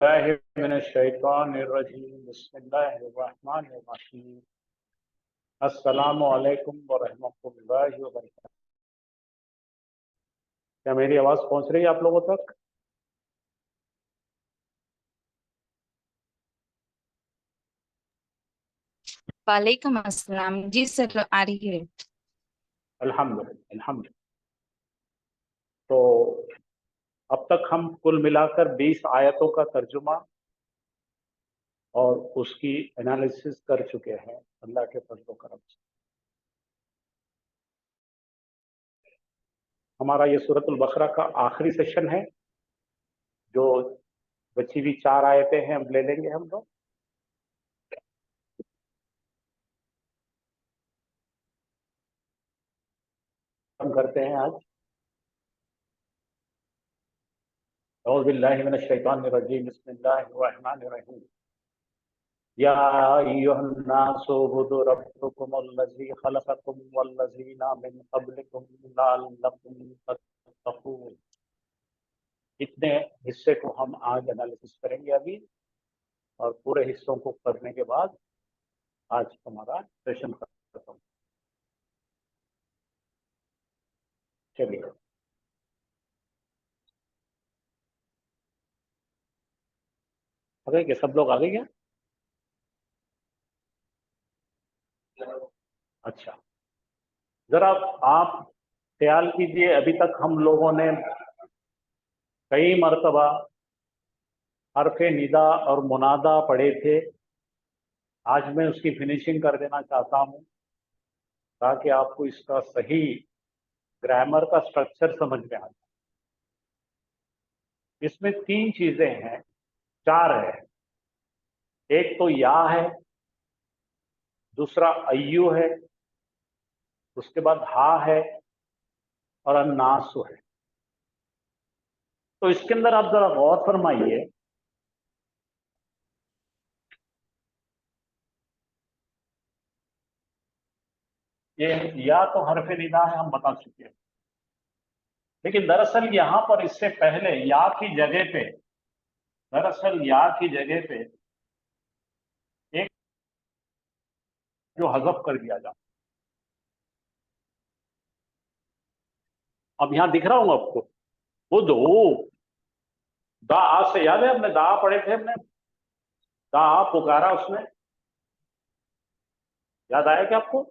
बिस्मिल्लाहिर्रहमानिर्रहीम। अस्सलामु अलैकुम वरहमतुल्लाहि वबरकातुहू। क्या मेरी आवाज़ पहुँच रही है आप लोगों तक? वालेकुम अस्सलाम। जी सर, आ रही है। अल्हम्दुलिल्लाह अल्हम्दुलिल्लाह। तो अब तक हम कुल मिलाकर 20 आयतों का तर्जुमा और उसकी एनालिसिस कर चुके हैं अल्लाह के फजल करम से। हमारा ये सूरतुल बकरा का आखिरी सेशन है। जो बची हुई 4 आयतें हैं अब ले लेंगे हम लोग। हम करते हैं आज औज़ु बिल्लाहि मिनश शैतानिर रजीम। बिस्मिल्लाहिर्रहमानिर्रहीम। या अय्युहन्नासु उब्दु रब्बकुमुल्लज़ी खलक़कुम वल्लज़ीना मिन क़ब्लिकुम लअल्लकुम तत्तक़ून। इतने हिस्से को हम आज एनालिसिस करेंगे अभी, और पूरे हिस्सों को करने के बाद आज हमारा सेशन खत्म। चलिए, आ गए क्या? सब लोग आ गए क्या? अच्छा, जरा आप ख्याल कीजिए, अभी तक हम लोगों ने कई मरतबा हरफ निदा और मुनादा पढ़े थे। आज मैं उसकी फिनिशिंग कर देना चाहता हूं ताकि आपको इसका सही ग्रामर का स्ट्रक्चर समझ में आ जाए। इसमें 3 चीजें हैं, 4 है। एक तो या है, दूसरा अय्यू है, उसके बाद हा है, और अन्नासु है। तो इसके अंदर आप जरा गौर फरमाइए। ये या तो हरफ निदा है, हम बता चुके हैं, लेकिन दरअसल यहां पर इससे पहले या की जगह पे, दरअसल या की जगह पे एक जो हज़फ कर दिया जाता। अब यहां दिख रहा हूं आपको, वो दो दा आ से याद है, हमने दा पढ़े थे, हमने दा आ पुकारा, उसमें याद आया क्या आपको?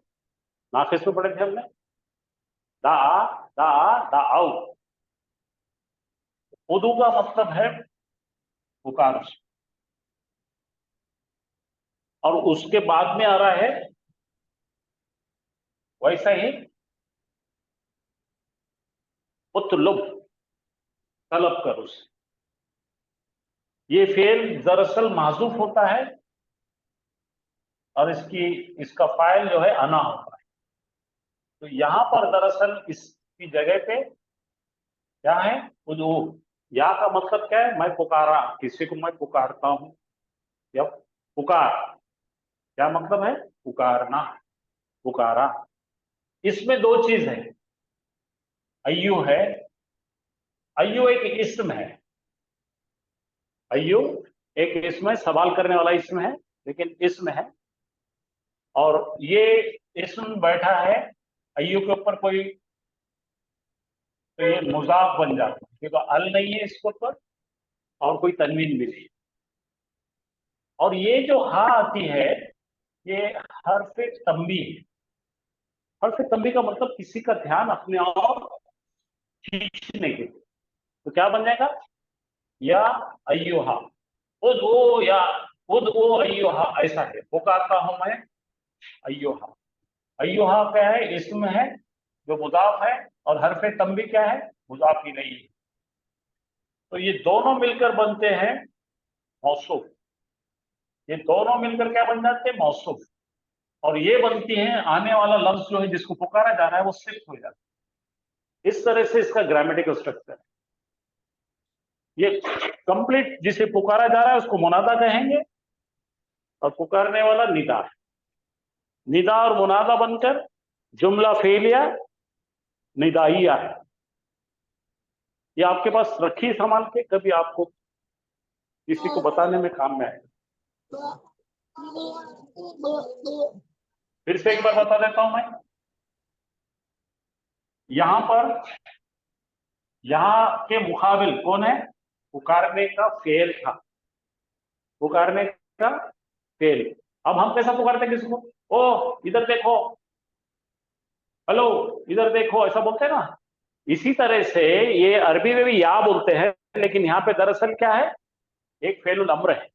नाफिस में पढ़े थे हमने, दा आ दा आ दा आओ। उदू का मतलब है पुकार, और उसके बाद में आ रहा है वैसा ही उतलुब, तलब कर उसे। ये फेल दरअसल माजूफ होता है और इसका फाइल जो है अना होता है। तो यहां पर दरअसल इसकी जगह पे क्या है? उदू। या का मतलब क्या है? मैं पुकारा, किसी को मैं पुकारता हूं, या पुकार क्या मतलब है? पुकारना, पुकारा। इसमें 2 चीज है, अय्यू है, अय्यू एक इस्म है। अय्यू एक इस्म है, सवाल करने वाला इस्म है, लेकिन इस्म है। और ये इस्म बैठा है अय्यू के ऊपर कोई, तो ये मुजाफ बन जाता है, क्योंकि अल नहीं है इसके ऊपर और कोई तनवीन भी नहीं। और ये जो हा आती है, ये हर्फ तंबी है। हर्फ तंबी का मतलब किसी का ध्यान अपने और खींचने के। तो क्या बन जाएगा? या अय्युहा उद ओ, या उद ओ अय्युहा, ऐसा है, पुकारता हूं मैं अय्युहा। अय्युहा क्या है? इसम है जो मुदाफ है, और हरफ तंबी क्या है? मुदाफ ही नहीं है। तो ये दोनों मिलकर बनते हैं मौसूफ। ये दोनों मिलकर क्या बन जाते हैं? मौसूफ। और ये बनती है आने वाला लफ्ज जो है जिसको पुकारा जा रहा है वो सिर्फ हो जाता है। इस तरह से इसका ग्रामेटिकल स्ट्रक्चर है। ये कंप्लीट जिसे पुकारा जा रहा है उसको मुनादा कहेंगे, और पुकारने वाला निदा है। निदा और मुनादा बनकर जुमला फेलिया निदाइया है। ये आपके पास रखी संभाल के, कभी आपको किसी को बताने में काम में आएगा। फिर से एक बार बता देता हूं मैं। यहां पर यहां के मुकाबिल कौन है? पुकारने का फेल था, पुकारने का फेल। अब हम कैसा पुकारते हैं किसी को? ओ इधर देखो, हेलो इधर देखो, ऐसा बोलते हैं ना। इसी तरह से ये अरबी में भी या बोलते हैं, लेकिन यहाँ पे दरअसल क्या है? एक फेलुल अम्र है,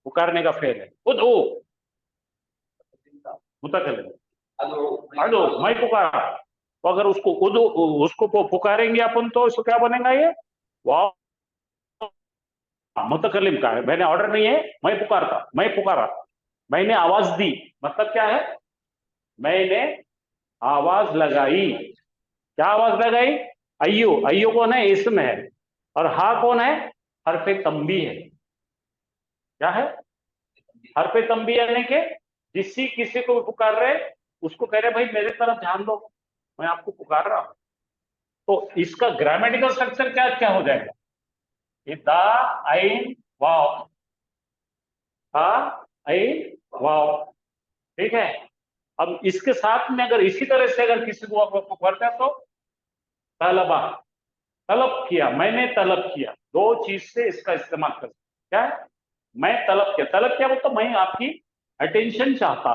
पुकारने का फेल है। उदू मुतकल्लिम, हेलो मैं पुकारा। तो अगर उसको उदू उसको पुकारेंगे अपन तो इसको क्या बनेगा? ये वाह मुतकल्लिम का है। मैंने ऑर्डर नहीं है, मैं पुकारता, मैं पुकारा, मैंने आवाज दी। मतलब क्या है? मैंने आवाज लगाई। क्या आवाज लगाई? अय्यू। अय्यू कौन है? इसम है। और हा कौन है? हरफे तंबी है। क्या है? हरफे तंबी यानी कि किसी को भी पुकार रहे, उसको कह रहे भाई मेरे तरफ ध्यान दो, मैं आपको पुकार रहा हूं। तो इसका ग्रामेटिकल स्ट्रक्चर क्या क्या हो जाएगा? दा आइन वाव, हा आइन वाव। ठीक है। अब इसके साथ में अगर इसी तरह से अगर किसी को आप पुकारते हैं तो तलबा, तलब किया, मैंने तलब किया। दो चीज से इसका इस्तेमाल कर सकते। क्या है? मैं तलब किया। तलब किया मतलब मैं आपकी अटेंशन चाहता।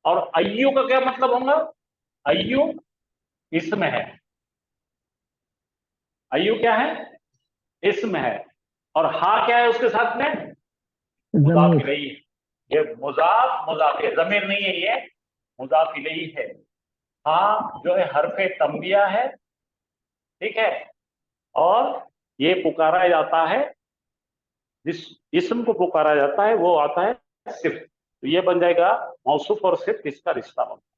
और अय्यू का क्या मतलब होगा? अय्यू इसमें है। अय्यू क्या है? इसम है। और हा क्या है उसके साथ में? मुजाफ इलैही है। ये मुजाफ मुजाफ जमीर नहीं है, ये मुजाफ इलैही है। हा जो है हरफे तंबिया है। ठीक है। और ये पुकारा जाता है, जिस इसम को पुकारा जाता है वो आता है सिर्फ। तो ये बन जाएगा मौसूफ और सिर्फ, इसका रिश्ता बनता है।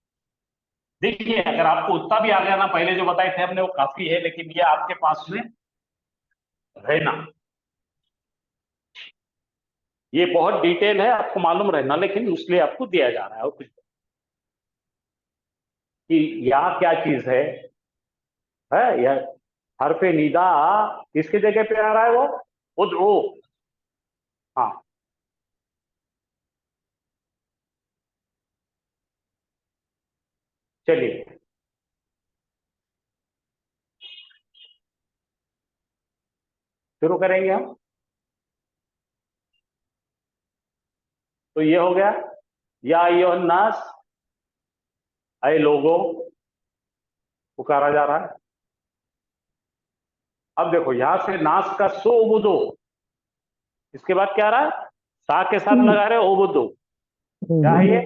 देखिए अगर आपको उतना भी आ गया ना, पहले जो बताए थे हमने वो काफी है, लेकिन ये आपके पास में रहना, ये बहुत डिटेल है, आपको मालूम रहना, लेकिन इसलिए आपको दिया जा रहा है। और कुछ कि यहाँ क्या चीज है यह हरफे निदा किसकी जगह पे आ रहा है? वो उदउ। हाँ चलिए शुरू करेंगे हम। तो ये हो गया या अय्युहन नास, अय लोगों, पुकारा जा रहा है। अब देखो यहां से नास का सो उबुदो, इसके बाद क्या रहा? सा के साथ लगा रहे उबुदो। क्या है ये?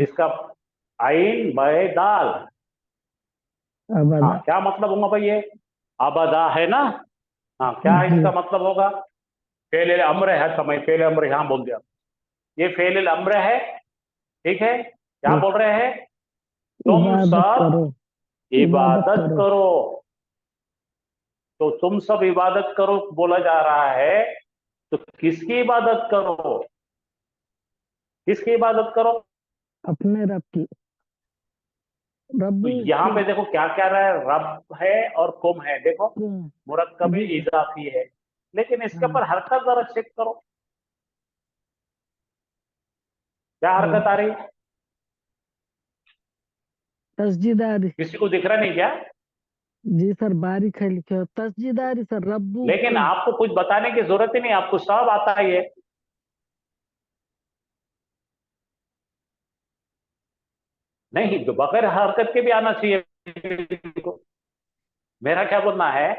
इसका आइन बय दाल। हाँ क्या मतलब होगा भाई? ये अबदा है ना। हाँ क्या इसका मतलब होगा? फेल अम्र है। समय फेल अम्र यहां बोल दिया। ये फेल अम्र है। ठीक है। क्या बोल रहे हैं? तुम सब इबादत करो। तो तुम सब इबादत करो बोला जा रहा है, तो किसकी इबादत करो? किसकी इबादत करो? अपने रब की। रब तो यहाँ पे देखो क्या क्या रहा है? रब है और कुम है। देखो मुरक्कब इजाफी है, लेकिन इसके ऊपर हरकत जरा चेक करो, क्या हरकत आ रही है? तस्जीदारी। किसी को दिख रहा नहीं क्या? जी सर बारीक है लिखे हो तस्जीदारी सर। रब्बू लेकिन आपको कुछ बताने की जरूरत ही नहीं, आपको सब आता है ये। नहीं, तो बगैर हरकत के भी आना चाहिए। मेरा क्या बोलना है,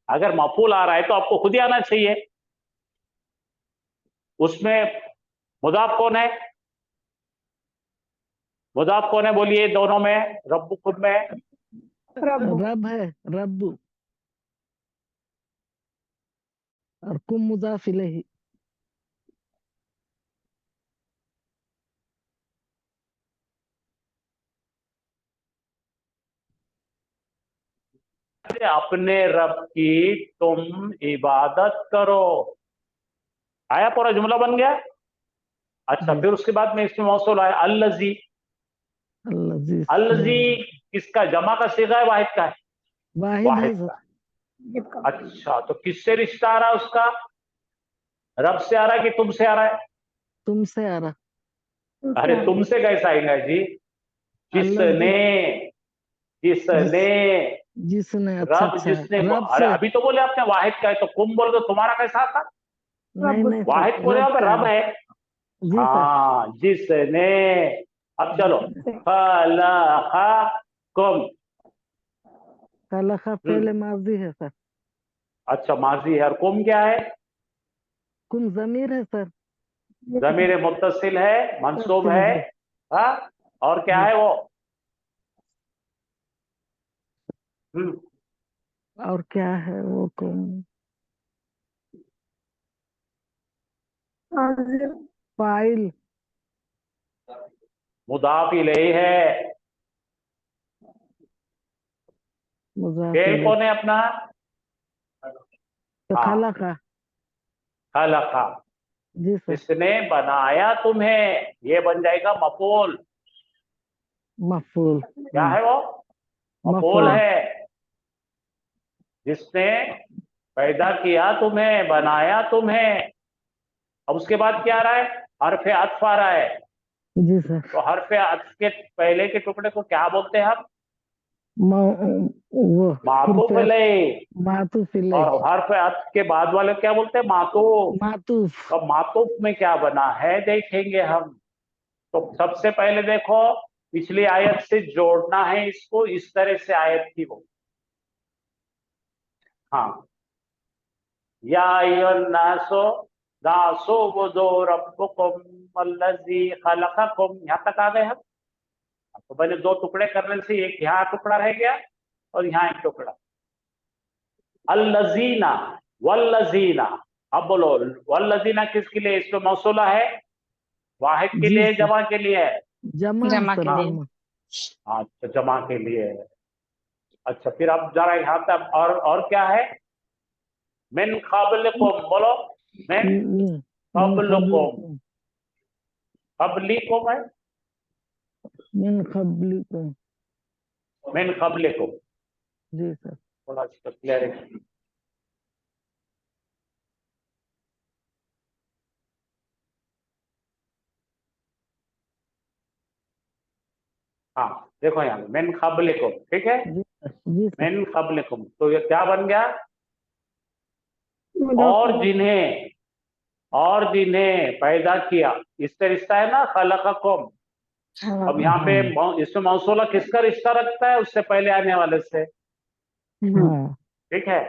अगर मफूल आ रहा है तो आपको खुद ही आना चाहिए। उसमें मुदाफ कौन है? मुदाफ कौन है बोलिए दोनों में? रब्बू खुद में है? रब है रब्बू, और कुम मुजाफ इलैहि। अपने रब की तुम इबादत करो। आया? पूरा जुमला बन गया। अच्छा फिर उसके बाद में इसमें मौसूल आया अल्लजी। अल्लजी किसका जमा का सीगा है, वाहिद का है? वाहिद है वाहिद सर। का। अच्छा तो किससे रिश्ता आ रहा है उसका? रब से आ रहा है कि तुमसे आ रहा है? तुमसे आ रहा। अरे तुमसे कैसा आएगा जी? जिसने, जिसने, जिसने, अच्छा रब अच्छा, जिसने। रब अरे से। अभी तो बोले आपने वाहिद का है, तो कुम बोल दो, तुम्हारा कैसा आता? नहीं नहीं वाहिद सर, बोले रब यहाँ पे का रब है। जी सर। हाँ, जिसने। अब चलो, खलक़कुम। खलक़ा पहले माजी है सर। अच्छा, माजी है। और कुम क्या है? कुम जमीर है सर। ज़मीर मुत्तसिल है, मंसूब तफसील है। जी। हाँ, और क्या जी, है वो? हम्म, और क्या है वो कुम? फाइल। मुदाफ इलैही है। मुज़ाफ फेल इलैह। कौन है अपना? तो हाँ, खलक़ा। खलक़ा। जी सर। जिसने बनाया तुम्हें, ये बन जाएगा मफूल। मफूल। क्या है वो? मफूल मफूल। है। जिसने पैदा किया तुम्हें, बनाया तुम्हें। अब उसके बाद क्या आ रहा है? हर्फ अत्फ आ रहा है। जी सर। तो हर्फ अत्फ के पहले के टुकड़े को क्या बोलते हैं हम? वो मातूफ हुरफे अलैहि। मातूफ और इलैह। हर्फ अत्फ के बाद वाले क्या बोलते हैं? मातूफ। मातूफ। अब मातूफ में क्या बना है देखेंगे हम। तो सबसे पहले देखो, पिछली आयत से जोड़ना है इसको, इस तरह से आयत थी वो। हाँ, या अय्युहन नासो दासो बुदो रब्बुकुम वल्लज़ी खलक़कुम। यहाँ तक आ गए हम। तो पहले दो टुकड़े करने से एक यहाँ टुकड़ा रह गया और यहाँ एक टुकड़ा। अल्लज़ीना, वल्लज़ीना। अब बोलो, वल्लज़ीना किसके लिए? इसमें मौसूला है, वाहिद के जी लिए, सर। जमा के लिए है? जमा है जमा सर, के लिए। जमा। हाँ, तो जमा के लिए है। अच्छा, फिर अब जरा यहाँ तक और क्या है? मिन क़ब्लिकुम, बोलो। मिन मिन क़ब्लिकुम। क़ब्लिकुम। क़ब्लिकुम है, मिन क़ब्लिकुम। मिन क़ब्लिकुम। जी सर। थोड़ा इसका क्लियरिटी। हाँ, देखो यहाँ मिन क़ब्लिकुम, ठीक है। जी सर। जी सर। मिन क़ब्लिकुम, तो ये क्या बन गया? और जिन्हें, और जिन्हें पैदा किया। इससे रिश्ता है ना, खलक़कुम। अब यहाँ पे हाँ इसमें मौसूला किसका रिश्ता रखता है? उससे पहले आने वाले से। हाँ। ठीक है।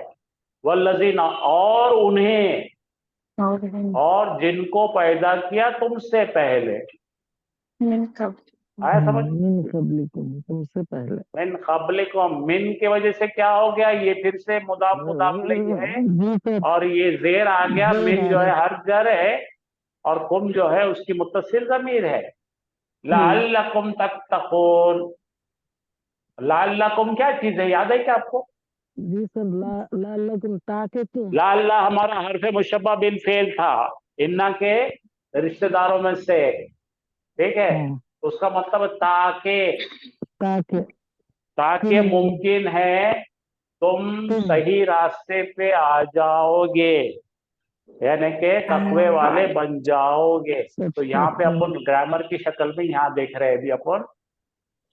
वल्लज़ीना, और उन्हें, और जिनको पैदा किया तुमसे पहले। आया समझ? मिन क़ब्लिकुम, तुमसे पहले। मिन क़ब्लिकुम, मिन की वजह से क्या हो गया? ये फिर से मुदाफ मुदाफ इलैहि है, जी सर। और ये जेर आ गया। जेर मिन आ जो गया। है हर जर है, और कुम जो है उसकी मुत्तसिल ज़मीर है। लअल्लकुम तत्तकून। लअल्लकुम क्या चीज है, याद है क्या आपको? जी सर। ला लकुम, ताकि तुम। लाल्ला हमारा हर्फ मुशब्बा बिल फेल था, इन्ना के रिश्तेदारों में से। ठीक है, हाँ, उसका मतलब ताकि, ताकि ताकि तुम। मुमकिन है तुम तुम। सही रास्ते पे आ जाओगे, यानी कि तकवे वाले बन जाओगे। तो सबसे यहाँ पे पहले। अपन ग्रामर की शक्ल में यहाँ देख रहे हैं अभी अपन।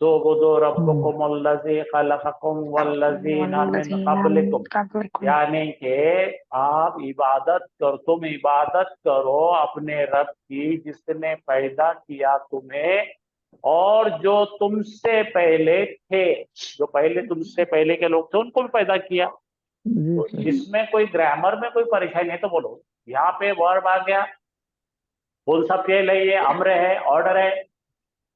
तो बुदो रब्बुकुम वल्लज़ी खलक़कुम वल्लज़ीना मिन क़ब्लिकुम। यानी कि आप इबादत कर, तुम इबादत करो अपने रब की जिसने पैदा किया तुम्हें, और जो तुमसे पहले थे। जो पहले तुमसे पहले के लोग थे उनको भी पैदा किया। जी तो सर। इसमें कोई ग्रामर में कोई परेशानी है तो बोलो। यहाँ पे वर्ब आ गया, कौन सा फेल है? ये अम्र है, ऑर्डर है।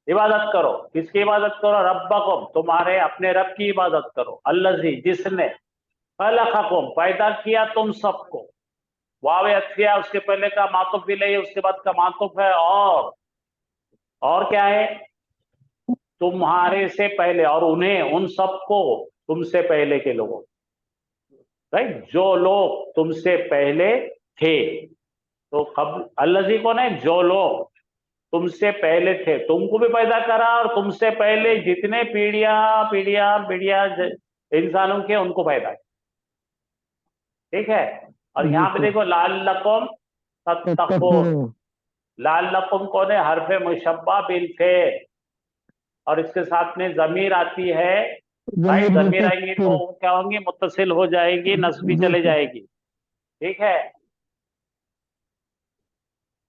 इबादत करो, किसकी इबादत करो? रब्बकुम, तुम्हारे अपने रब की इबादत करो। अल्लज़ी, जिसने, खलक़कुम, पैदा किया तुम सबको। वाव अत्फिया, उसके पहले का मातुफ भी नहीं, उसके बाद का मातुफ है। और क्या है? तुम्हारे से पहले, और उन्हें, उन सबको, तुमसे पहले के लोगों। राइट, जो लोग तुमसे पहले थे। तो कब अल्लज़ी कौन है? जो लोग तुमसे पहले थे, तुमको भी पैदा करा, और तुमसे पहले जितने पीढ़ियां पीढ़ियां पीढ़ियां इंसानों के, उनको पैदा किया। ठीक है। और जी यहाँ पे सर। देखो, लाल्लकुम तत्तकून। लाल्लकुम कौन है? हरफे मुशब्बा बिल फेल, और इसके साथ में जमीर आती है, राइट। जमीर आएंगी तो क्या होंगी? मुत्तसिल हो जाएगी, नस्बी चले जाएगी, ठीक है।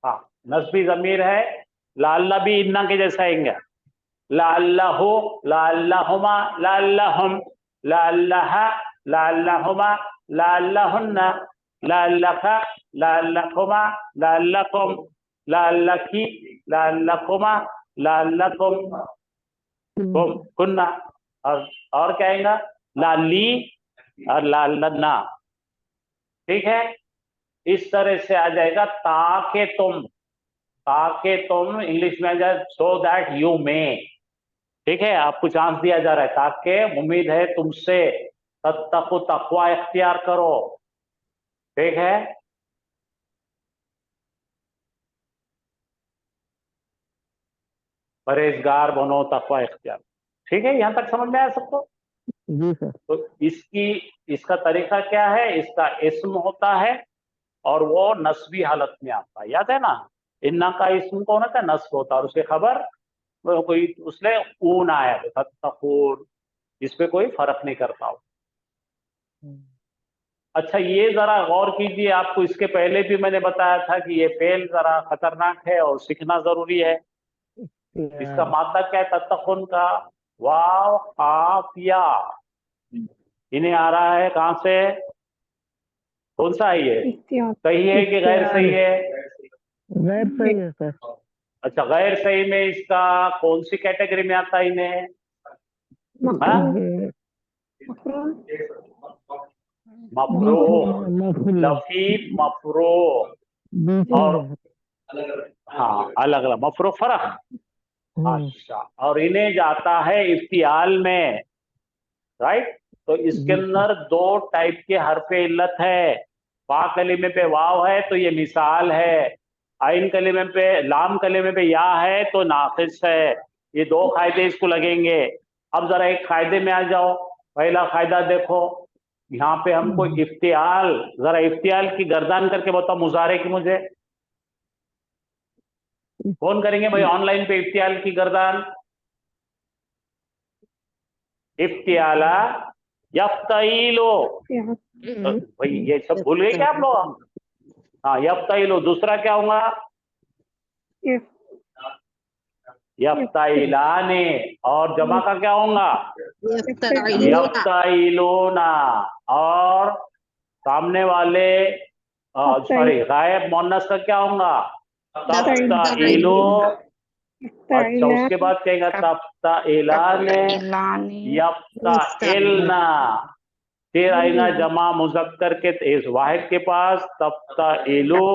हाँ, नस्बी जमीर है। लाल्ला भी इन्ना के जैसा आएंगे, लाल्लाहु, लाल्लाहुमा, लाल्लाहुम, लाल्लाहा, लाल्लाहुमा, लाल्लाहुन्ना, लाल्लाका, लाल्लाकुमा, लाल्लाकुम, लाल्लाकी, लाल्लाकुमा, लाल्लाकुम, कुन्ना। और क्या आएगा? लाली और लालन्ना, ठीक है। इस तरह से आ जाएगा ताकि तुम, ताकि तुम इंग्लिश में आ जाए सो दैट यू मे, ठीक है। आपको चांस दिया जा रहा है ताकि उम्मीद है तुमसे, तत्तकु तकवा इख्तियार करो, ठीक है। परहेजगार बनो, तकवा इख्तियार, ठीक है। यहां तक समझ में आया सबको? जी सर। तो इसका तरीका क्या है? इसका इस्म होता है और वो नस्बी हालत में आता है, याद है ना। इन्ना का इस्म कौन होता है? नस्ब होता है, और उसकी खबर कोई उसने ऊन आया तो तत्तकून, इस पे कोई फर्क नहीं करता हो। अच्छा, ये जरा गौर कीजिए, आपको इसके पहले भी मैंने बताया था कि ये फेल जरा खतरनाक है और सीखना जरूरी है। इसका मादा क्या है तत्तकून का? वाव काफ या। इन्हें आ रहा है कहां से? कौन सा है ये? सही है कि गैर सही है? गैर सही है सर। अच्छा, गैर सही में इसका कौन सी कैटेगरी में आता है इन्हें? मफरू, लफीफ, मफरू, और हाँ अलग अलग मफरू फर्क। अच्छा, और इन्हें जाता है इफ्तियाल में, राइट। तो इसके अंदर दो टाइप के हरफे इल्लत है। बा कलीमे पे वाव है तो ये मिसाल है, आइन कलीमे पे, लाम कलीमे पे या है तो नाकिस है। ये दो कायदे इसको लगेंगे। अब जरा एक कायदे में आ जाओ। पहला कायदा देखो, यहाँ पे हमको इफ्तियाल, जरा इफ्तियाल की गर्दान करके बताओ मुजारे की मुझे। कौन करेंगे भाई ऑनलाइन पे इफ्तियाल की गर्दान? इफ्तियाला यफ्तईलो, भाई ये सब भूल गए क्या आप लोग? हाँ, यफ्तईलो। दूसरा क्या होगा? यफ्तईलाने। और जमा का क्या होगा? यफ्तईलोना। और सामने वाले सॉरी गायब मुन्नस का क्या होगा? तफ्ताइलो। अच्छा, उसके बाद कहेगा तफ्ताइलाने, यफ्ताइलना। फिर आएगा जमा मुज़क्कर के इस वाहिद के पास, तफ्ताइलो,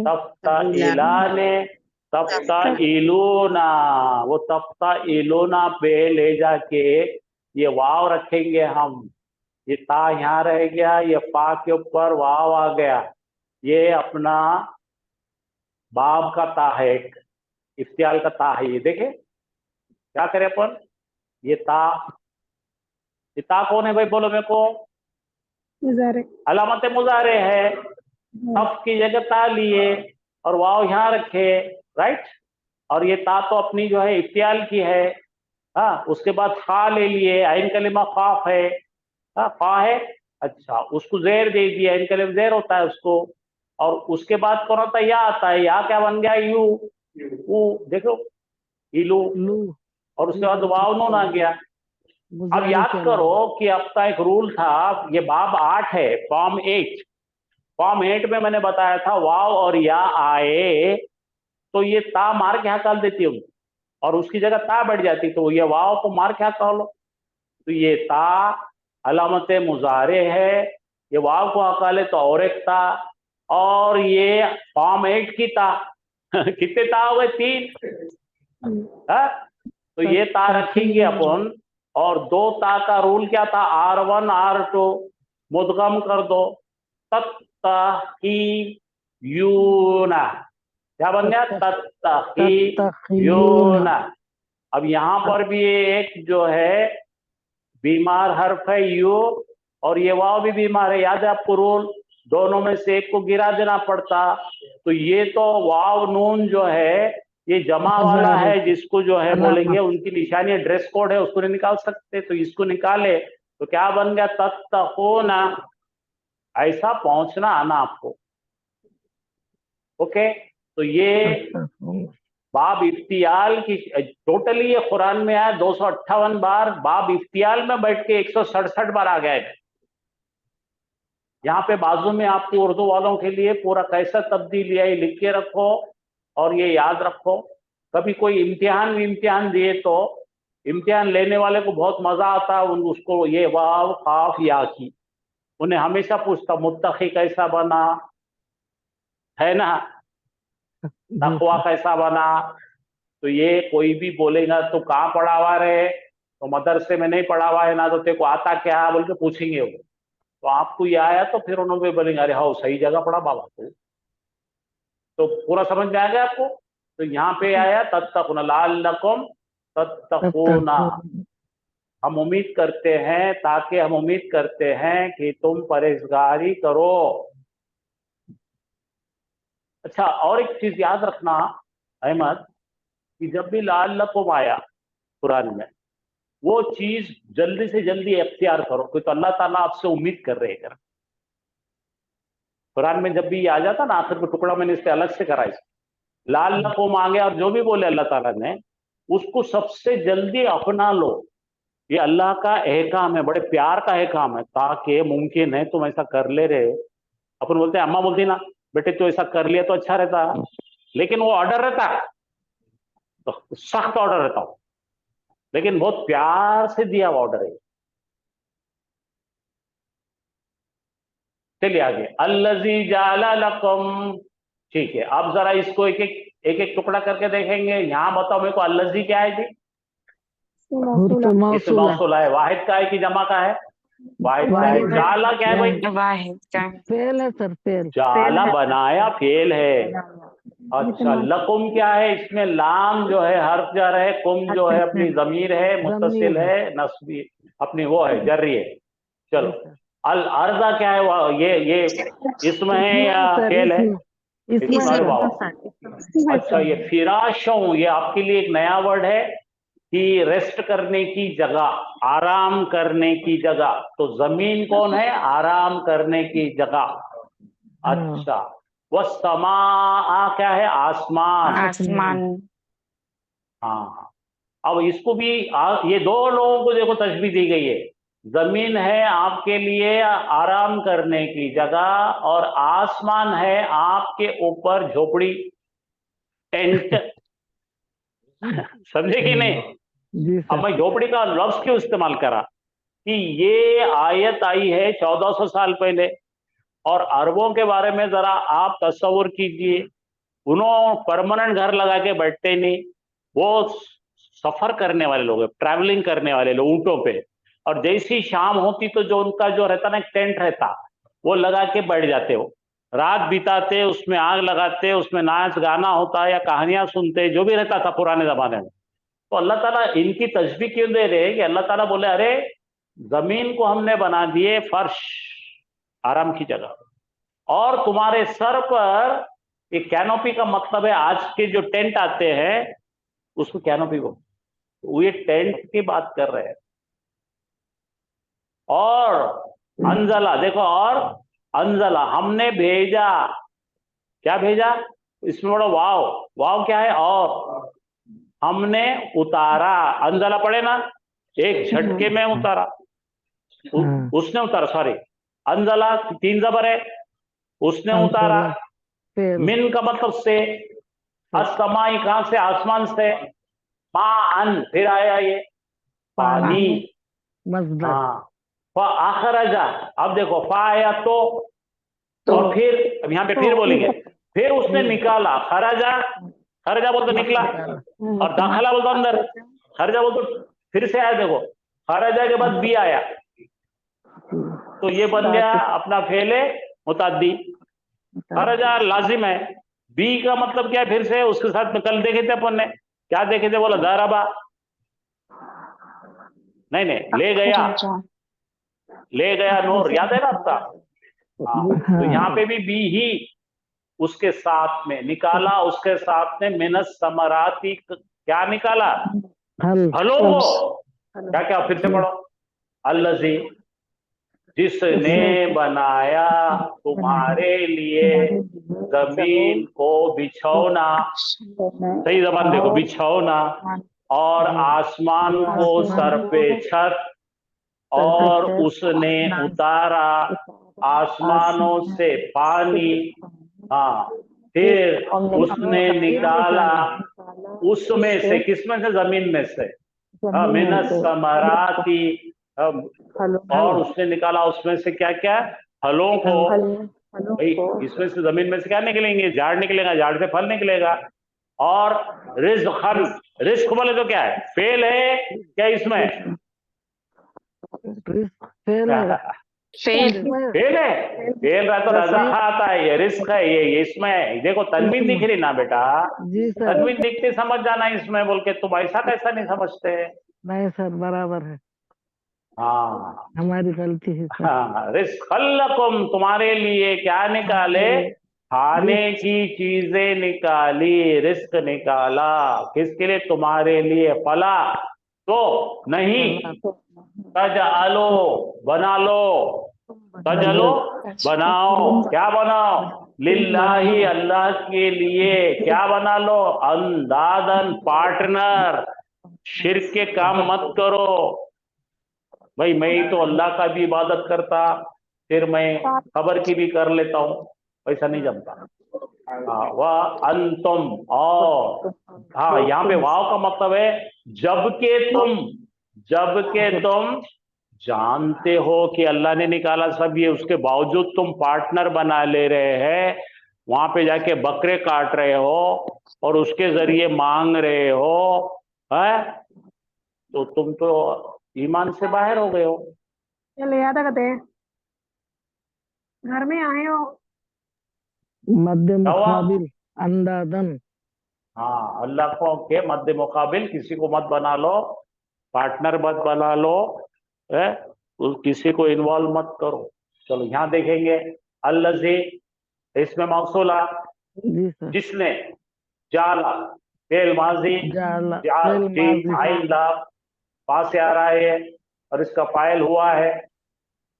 तफ्ताइलाने, तफ्ताइलूना। वो तफ्ताइलूना पे ले जाके ये वाव रखेंगे हम। ये ता यहाँ रह गया, ये पा के ऊपर वाव आ गया। ये अपना बाब का ता है, एक इफ्तियाल का ता है। ये देखे क्या करें अपन? ये ता कौन है भाई? बोलो मेरे को। मुजारे, अलामत मुजारे है। तफ की जगह ता लिए और वाव यहाँ रखे, राइट। और ये ता तो अपनी जो है इफ्तियाल की है। हाँ, उसके बाद खा ले लिए, आइन कलिमा खाफ है। हाँ, खा है। अच्छा, उसको जेर दे दिया, आइन कलिमा जेर होता है उसको। और उसके बाद कौन होता है? या आता है। या क्या बन गया? यू, देखो, इलू। और उसके बाद वाव नून आ गया। अब याद करो कि अब का एक रूल था, ये बाब 8 है, फॉर्म 8। फॉर्म 8 में मैंने बताया था वाव और या आए तो ये ता मार के हटा देती हूँ और उसकी जगह ता बैठ जाती, तो ये वाव को मार के हटा लो। तो ये ता अलामत मुजारे है, ये वाव को हटा ले तो और एक ता, और ये फॉर्म 8 की ता। कितने ता हो गए? 3। तो ये ता रखेंगे अपन। और दो ता का रूल क्या था? R1 R2 मुदगम कर दो, तत्तहीयूना। क्या बन गया? तत्तहीयूना। अब यहां पर भी एक जो है बीमार हर्फ है यू, और ये वाव भी बीमार है। याद है आपको रूल? दोनों में से एक को गिरा देना पड़ता। तो ये तो वाव नून जो है ये जमा वाला है, जिसको जो है बोलेंगे उनकी निशानी ड्रेस कोड है, उसको नहीं निकाल सकते, तो इसको निकाले तो क्या बन गया, तत्तकूना, ऐसा पहुंचना आना आपको। ओके, तो ये बाब इफ्तियाल की टोटली ये कुरान में आया 258 बार, बाब इफ्तियाल में बैठ के 167 बार आ गया है। यहाँ पे बाजू में आपको उर्दू वालों के लिए पूरा कैसा तब्दील है लिख के रखो, और ये याद रखो, कभी कोई इम्तिहान दिए तो इम्तिहान लेने वाले को बहुत मजा आता है, उसको ये वाव काफ या की, उन्हें हमेशा पूछता मुत्तकी कैसा बना है ना, तकवा कैसा बना। तो ये कोई भी बोलेगा तो कहाँ पढ़ा हुआ रे, तो मदरसे में नहीं पढ़ा हुआ है ना, तो तेरे को आता क्या है बोल के पूछेंगे वो, तो आपको ये आया तो फिर उन्होंने बोलेंगे अरे हाँ सही जगह पढ़ा बाबा तो पूरा समझ में आ गया आपको। तो यहाँ पे आया तत्तकुना लअल्लकुम तत्तकूना, हम उम्मीद करते हैं, ताकि हम उम्मीद करते हैं कि तुम परहेजगारी करो। अच्छा, और एक चीज याद रखना अहमद, कि जब भी लअल्लकुम आया कुरान में, वो चीज जल्दी से जल्दी इख्तियार करो, क्योंकि तो अल्लाह ताला आपसे उम्मीद कर रहे हैं। कुरान में जब भी ये आ जाता ना आखिर में टुकड़ा, मैंने इससे अलग से करा, लअल्लकुम आ गया, और जो भी बोले अल्लाह ताला ने उसको सबसे जल्दी अपना लो। ये अल्लाह का एहकाम है, बड़े प्यार का एहकाम है, ताकि मुमकिन है तुम ऐसा कर ले रहे। अपन बोलते हैं, अम्मा बोलती ना बेटे तो ऐसा कर लिया तो अच्छा रहता, लेकिन वो ऑर्डर रहता है तो सख्त ऑर्डर रहता हो, लेकिन बहुत प्यार से दिया हुआ ऑर्डर है। चलिए आगे, अल्लज़ी जाला लकुम, ठीक है, अब जरा इसको एक एक टुकड़ा करके देखेंगे। यहां बताओ मेरे को, अल्लज़ी क्या है जी? इसमें मौसूला है, वाहिद का है कि जमा का है? वाहिद का है। जाला क्या है भाई? वाहिद का। फेल है सर, फेल। जाला बनाया फेल है। अच्छा, लकुम क्या है? इसमें लाम जो है हर्फ जार है, कुम जो है अपनी जमीर है, मुत्तसिल है, नस्बी अपनी वो है, जर्री है। चलो, अल अर्जा क्या है? ये इसमें है या फेल है? इसमें वाव। अच्छा, ये फिराशों, ये आपके लिए एक नया वर्ड है कि रेस्ट करने की जगह, आराम करने की जगह। तो जमीन कौन है? आराम करने की जगह। अच्छा, वह समा क्या है? आसमान। आसमान। हाँ, अब इसको भी ये दो लोगों को देखो तशबीह दी गई है। जमीन है आपके लिए आराम करने की जगह, और आसमान है आपके ऊपर झोपड़ी, टेंट। समझे कि नहीं? जी अब सर। मैं झोपड़ी का लफ्ज क्यों इस्तेमाल करा, कि ये आयत आई है 1400 साल पहले, और अरबों के बारे में जरा आप तस्वुर कीजिए, उन्होंने परमानेंट घर लगा के बैठते नहीं, वो सफर करने वाले लोग, ट्रैवलिंग करने वाले लोग ऊंटों पे, और जैसी शाम होती तो जो उनका जो रहता ना, एक टेंट रहता, वो लगा के बैठ जाते, हो रात बिताते, उसमें आग लगाते, उसमें नाच गाना होता या कहानियां सुनते, जो भी रहता था पुराने जमाने में। तो अल्लाह ताला इनकी तशबीह क्यों दे रहे हैं कि अल्लाह ताला बोले अरे जमीन को हमने बना दिए फर्श, आराम की जगह, और तुम्हारे सर पर एक कैनोपी का मतलब है आज के जो टेंट आते हैं उसको कैनोपी को, वो ये टेंट की बात कर रहे हैं। और अंजला देखो, और अंजला हमने भेजा, क्या भेजा? इसमें बड़ा वाव, वाव क्या है? और हमने उतारा, अंजला पड़े ना, एक झटके में उतारा, उसने उतारा, सॉरी, अंजला 3 जबर है, उसने उतारा। मिन का मतलब से, अस्समाई कहां से? आसमान से, माअन फिर आया ये पानी। हाँ, अखरजा, अब देखो फा आया तो, और फिर अब यहाँ पे फिर बोलेंगे, फिर उसने निकाला, खरजा, खरजा बोल तो निकला, और दाखला बोल तो अंदर, खरजा बोल तो फिर से आया, देखो खरजा के बाद बी आया, तो ये बन गया अपना फेले मुताद्दी। खरजा लाजिम है, बी का मतलब क्या है? फिर से उसके साथ में कल देखे थे अपन ने, क्या देखे थे? बोला दरबा, नहीं ले गया, ले गया नूर, याद है ना आपका? हाँ, तो यहाँ पे भी बी ही, उसके साथ में, निकाला उसके साथ में मिनस समराती, क्या निकाला? फल फलों को। क्या क्या? फिर से पढ़ो। अल्लज़ी, जिसने बनाया तुम्हारे लिए जमीन को बिछौना, सही जबान देखो, बिछौना, और आसमान को सर पे छत, और उसने उतारा आसमानों से पानी, हाँ, फिर उसने निकाला उसमें से, किसमें से? जमीन में से, मिनस समराती, और उसने निकाला उसमें से क्या क्या? फलों को। भाई इसमें से, जमीन में से क्या निकलेंगे? झाड़ निकलेगा, झाड़ से फल निकलेगा। और रिज़्क़न, रिस्क बोले तो क्या है? फेल है क्या इसमें? फेल है फेल फेल है, फेल रहा तो रज़ा आता है, ये रिस्क है, ये इसमें देखो तनवीन दिख रही ना बेटा, जी सर। तनवीन दिखते समझ जाना इसमें, बोल के तुम ऐसा कैसा नहीं समझते? नहीं सर, बराबर है, हाँ हमारी गलती है सर। हाँ, रिज़्क़न, तुम्हारे लिए क्या निकाले? खाने की चीजें निकाली, रिस्क निकाला, किसके लिए? तुम्हारे लिए। फला, तो नहीं, तजअलो, बना लो, तजअलो, बनाओ, क्या बनाओ? लिल्लाही, अल्लाह के लिए, क्या बना लो? अंदादन, पार्टनर, शिर्क के काम मत करो। भाई मैं ही तो अल्लाह का भी इबादत करता, फिर मैं खबर की भी कर लेता हूँ, वैसा नहीं जमता। हाँ, वह अंतुम, और हाँ, यहाँ पे वाव का मतलब है जबकि तुम जानते हो कि अल्लाह ने निकाला सब, ये उसके बावजूद तुम पार्टनर बना ले रहे हैं, वहां पे जाके बकरे काट रहे हो और उसके जरिए मांग रहे हो, है? तो तुम तो ईमान से बाहर हो गए हो। चल याद करते घर में आए हो। मध्य क्या हुआ? मुकाबिल, अंदादन। हाँ, अल्लाह को के मध्य मुकाबिल किसी को मत बना लो, पार्टनर मत बना लो, है? किसी को इन्वॉल्व मत करो। चलो यहाँ देखेंगे, अल्लज़ी, इसमें मौसूला, जी सर। जिसने, जाला, फेल माजी, जाला, जा, फेल जीम, माजी। आइन, लाम, पास से आ रहा है और इसका फाइल हुआ है,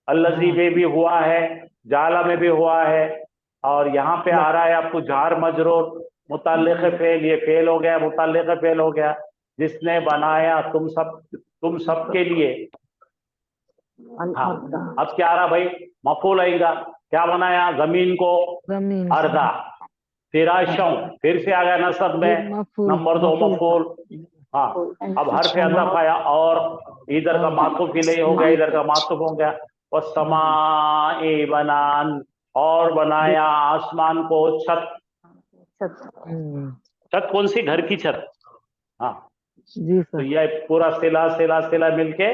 अल्लज़ी में भी हुआ है, जाला में भी हुआ है, और यहाँ पे आ रहा है आपको जार मजरूर, मुतल्लिक़ फेल, ये फेल हो गया, मुतल्लिक़ फेल हो गया। जिसने बनाया तुम सब के लिए। हाँ, अब क्या आ रहा भाई? मफूल आएगा, क्या बनाया? जमीन को जमीन, अर्दा, फिराशों, फिर से आ गया नसब में, मफूल, नंबर 2 मफूल। हाँ, अब हर्फ अतफ आया, और इधर का मातुफ इलैहि हो गया, इधर का मातुफ हो गया। वस्समाए बनान, और बनाया आसमान को छत। छत कौन सी? घर की छत। हाँ, जी तो सर। ये पूरा सिला मिलके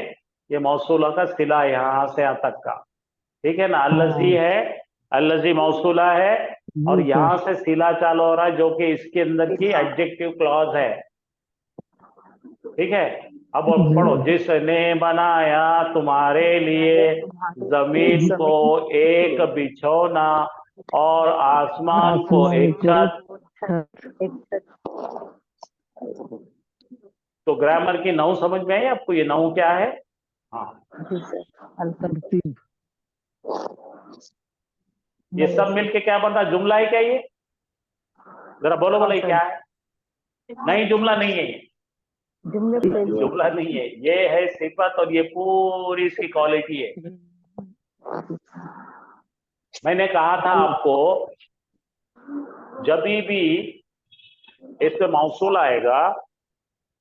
ये मौसूला का सिला है, यहाँ से यहाँ तक का, ठीक है ना? अल्लज़ी है, अल्लज़ी मौसूला है, और जी यहाँ सर। से सिला चालू हो रहा है, जो कि इसके अंदर की एडजेक्टिव क्लॉज है, ठीक है? अब पढ़ो, जिसने बनाया तुम्हारे लिए जमीन को एक बिछौना और आसमान को एक छत। तो ग्रामर की नहू समझ में आई आपको? ये नहू क्या है? हाँ, तरतीब। ये सब मिलके क्या बनता है? जुमला है क्या ये? जरा बोलो बोलो, ये क्या है? नहीं, जुमला नहीं है ये, जुमला नहीं है, ये है सिफत, और ये पूरी इसकी क्वालिटी है। मैंने कहा था आपको, जब भी इसमें मौसूल आएगा,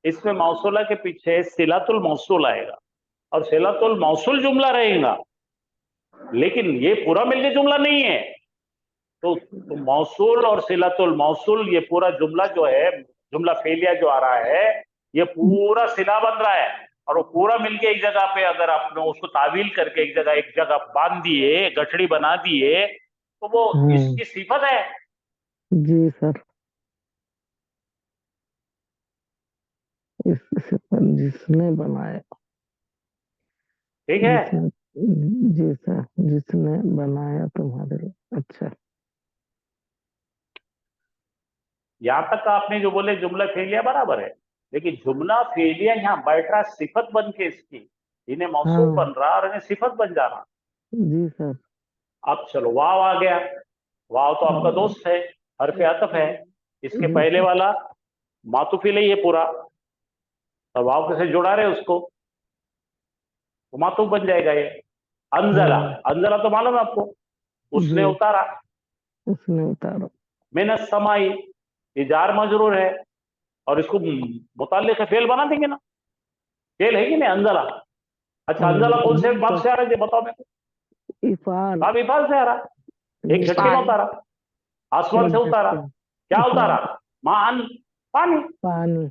इसमें मौसूला के पीछे सिलातुल मौसूल आएगा, और सिलातुल मौसूल जुमला रहेगा, लेकिन ये पूरा मिलके जुमला नहीं है। तो मौसूल और सिलातुल मौसूल, ये पूरा जुमला जो है, जुमला फेलिया जो आ रहा है, ये पूरा सिला बन रहा है, और वो पूरा मिलके एक जगह पे अगर आपने उसको तावील करके एक जगह बांध दिए, गठड़ी बना दिए, तो वो इसकी सिफत है। जी सर। जिसने बनाया, ठीक है? जी सर, जिसने बनाया तुम्हारे लिए। अच्छा। यहाँ तक आपने जो बोले जुमला फेलिया बराबर है, लेकिन जुमला फेलिया यहाँ बैठ रहा सिफत बन के इसकी, इन्हें मौसूफ हाँ बन रहा और इन्हें सिफत बन जा रहा। जी सर। अब चलो वाव आ गया, वाव तो आपका दोस्त है, हरफ अतफ है, इसके जी पहले सर। वाला मातूफ इलैहि है पूरा, तो वाव के से जुड़ा रहे उसको, तो मातूफ बन जाएगा ये। अंजला, अंजला तो मालूम है आपको, उसने जी। उतारा। उसने उतारा। मिनस समाई, ये जार मजरूर है, और इसको मुताल्लिक फेल बना देंगे ना, फेल है कि नहीं अंजला। अच्छा अंजला कौन से बाप से आ रहा है ये बताओ मेरे को। इफाल। बाप इफाल से आ रहा, एक झटके में इफाल। उतारा, आसमान से उतारा, क्या उतारा, मान, पानी, पानी।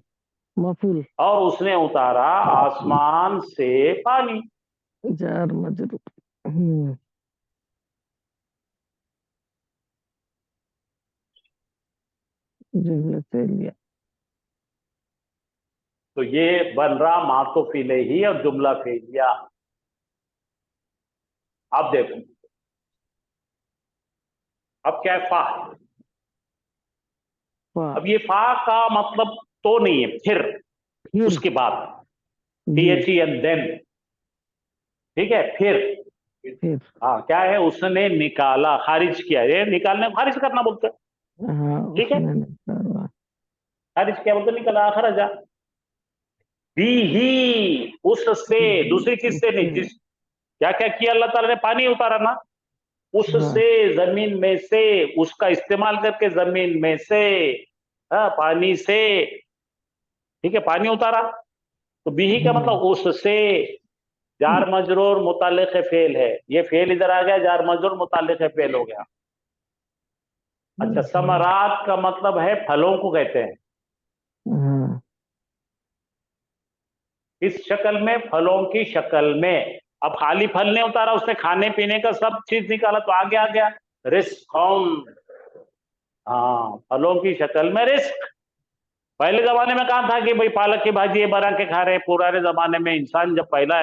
मफूल। और उसने उतारा आसमान से पानी। जार मजरूर। जुमला फेलिया। तो ये बन रहा मातूफ इलैहि और जुमला फेलिया। अब देखो, अब क्या है, फा। अब ये फा का मतलब तो नहीं है, फिर उसके बाद, THEN देन, ठीक है, फिर हाँ क्या है, उसने निकाला, खारिज किया, ये निकालने खारिज करना बोलते हैं, हाँ ठीक है, उसने निकाला। खारिज किया बोलते निकाला, अखरजा। बी ही, उससे, दूसरी चीज से नहीं, जिस क्या क्या किया अल्लाह ताला ने, पानी उतारा ना, उससे, जमीन में से, उसका इस्तेमाल करके जमीन में से, हाँ पानी से, ठीक है, पानी उतारा। तो बिही का मतलब उससे, जार मजरूर मुताल्लिक फेल है, ये फेल इधर आ गया, जार मजरूर मुताल्लिक फेल हो गया। अच्छा समरात का मतलब है फलों को कहते हैं, इस शक्ल में, फलों की शक्ल में। अब खाली फल नहीं उतारा उसने, खाने पीने का सब चीज निकाला, तो आगे आ गया रिस्क। हाँ फलों की शक्ल में रिस्क। पहले जमाने में कहा था कि भाई पालक की भाजी ये बना के खा रहे, पुराने जमाने में इंसान जब पहला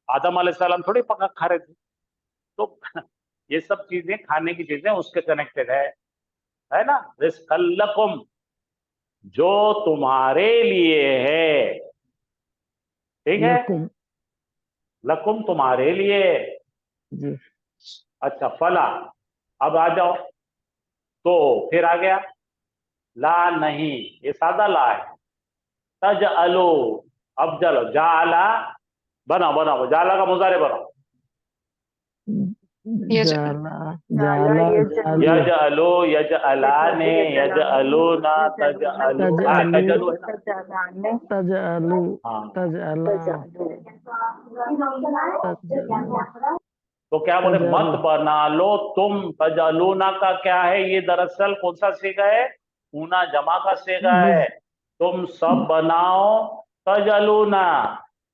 आदम अलैहिस्सलाम थोड़ी पका खा रहे थे, तो ये सब चीजें खाने की चीजें उसके कनेक्टेड है ना। रिस्कल्लकुम, जो तुम्हारे लिए है, ठीक है, लकुम। लकुम तुम्हारे लिए। जी। अच्छा फला, अब आ जाओ, तो फिर आ गया ला नहीं, ये सादा ला है। तज अलो, अब चलो जाला, बनाओ जाला का मुजारे बनाओ। जाला। जाला। जालू। यज अलो, यज अलाने, यज अलो ना, तज अलो, तजअलू। तज अलो है ना, तजअलू। हाँ। तजअला। तजअलू। तो क्या बोले, तजअलू। मत बना लो तुम। तजअलूना का क्या है, ये दरअसल कौन सा सीगा है, ऊना जमा का सीगा है, तुम सब बनाओ तजअलूना।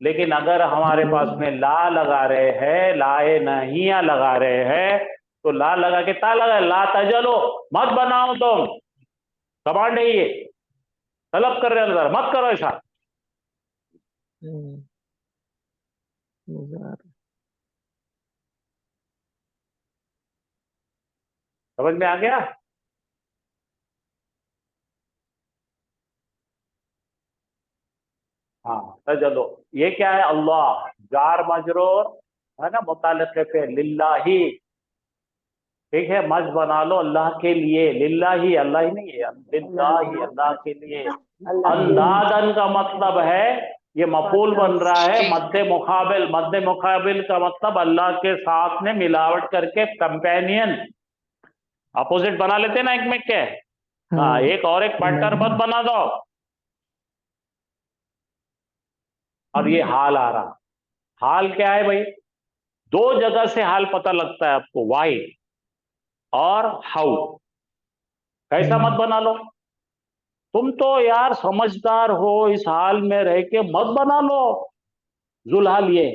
लेकिन अगर हमारे पास में ला लगा रहे हैं, लाए नहीं लगा रहे हैं, तो ला लगा के ता लगा, ला तजलो, मत बनाओ तुम, कमांड है ये, तलब कर रहे हैं, मत करो ऐसा। समझ में आ गया। हाँ तजलो, ये क्या है, अल्लाह, जार मजरूर है ना, मुताल्लिक पे लिल्लाही, ठीक है, मज बना लो अल्लाह के लिए, लिल्लाही, अल्लाह ही नहीं है, लिल्लाही, अल्लाह के लिए। अंदादन का मतलब है, ये मफूल बन रहा है, मद्दे मुकाबिल का मतलब अल्लाह के साथ में मिलावट करके, कंपेनियन, अपोजिट बना लेते ना एक में के, हाँ एक और एक पार्टनर मत बना दो। और ये हाल आ रहा, हाल क्या है भाई, दो जगह से हाल पता लगता है आपको, वाई और हाउ। कैसा मत बना लो, तुम तो यार समझदार हो, इस हाल में रह के मत बना लो जुलहाल। ये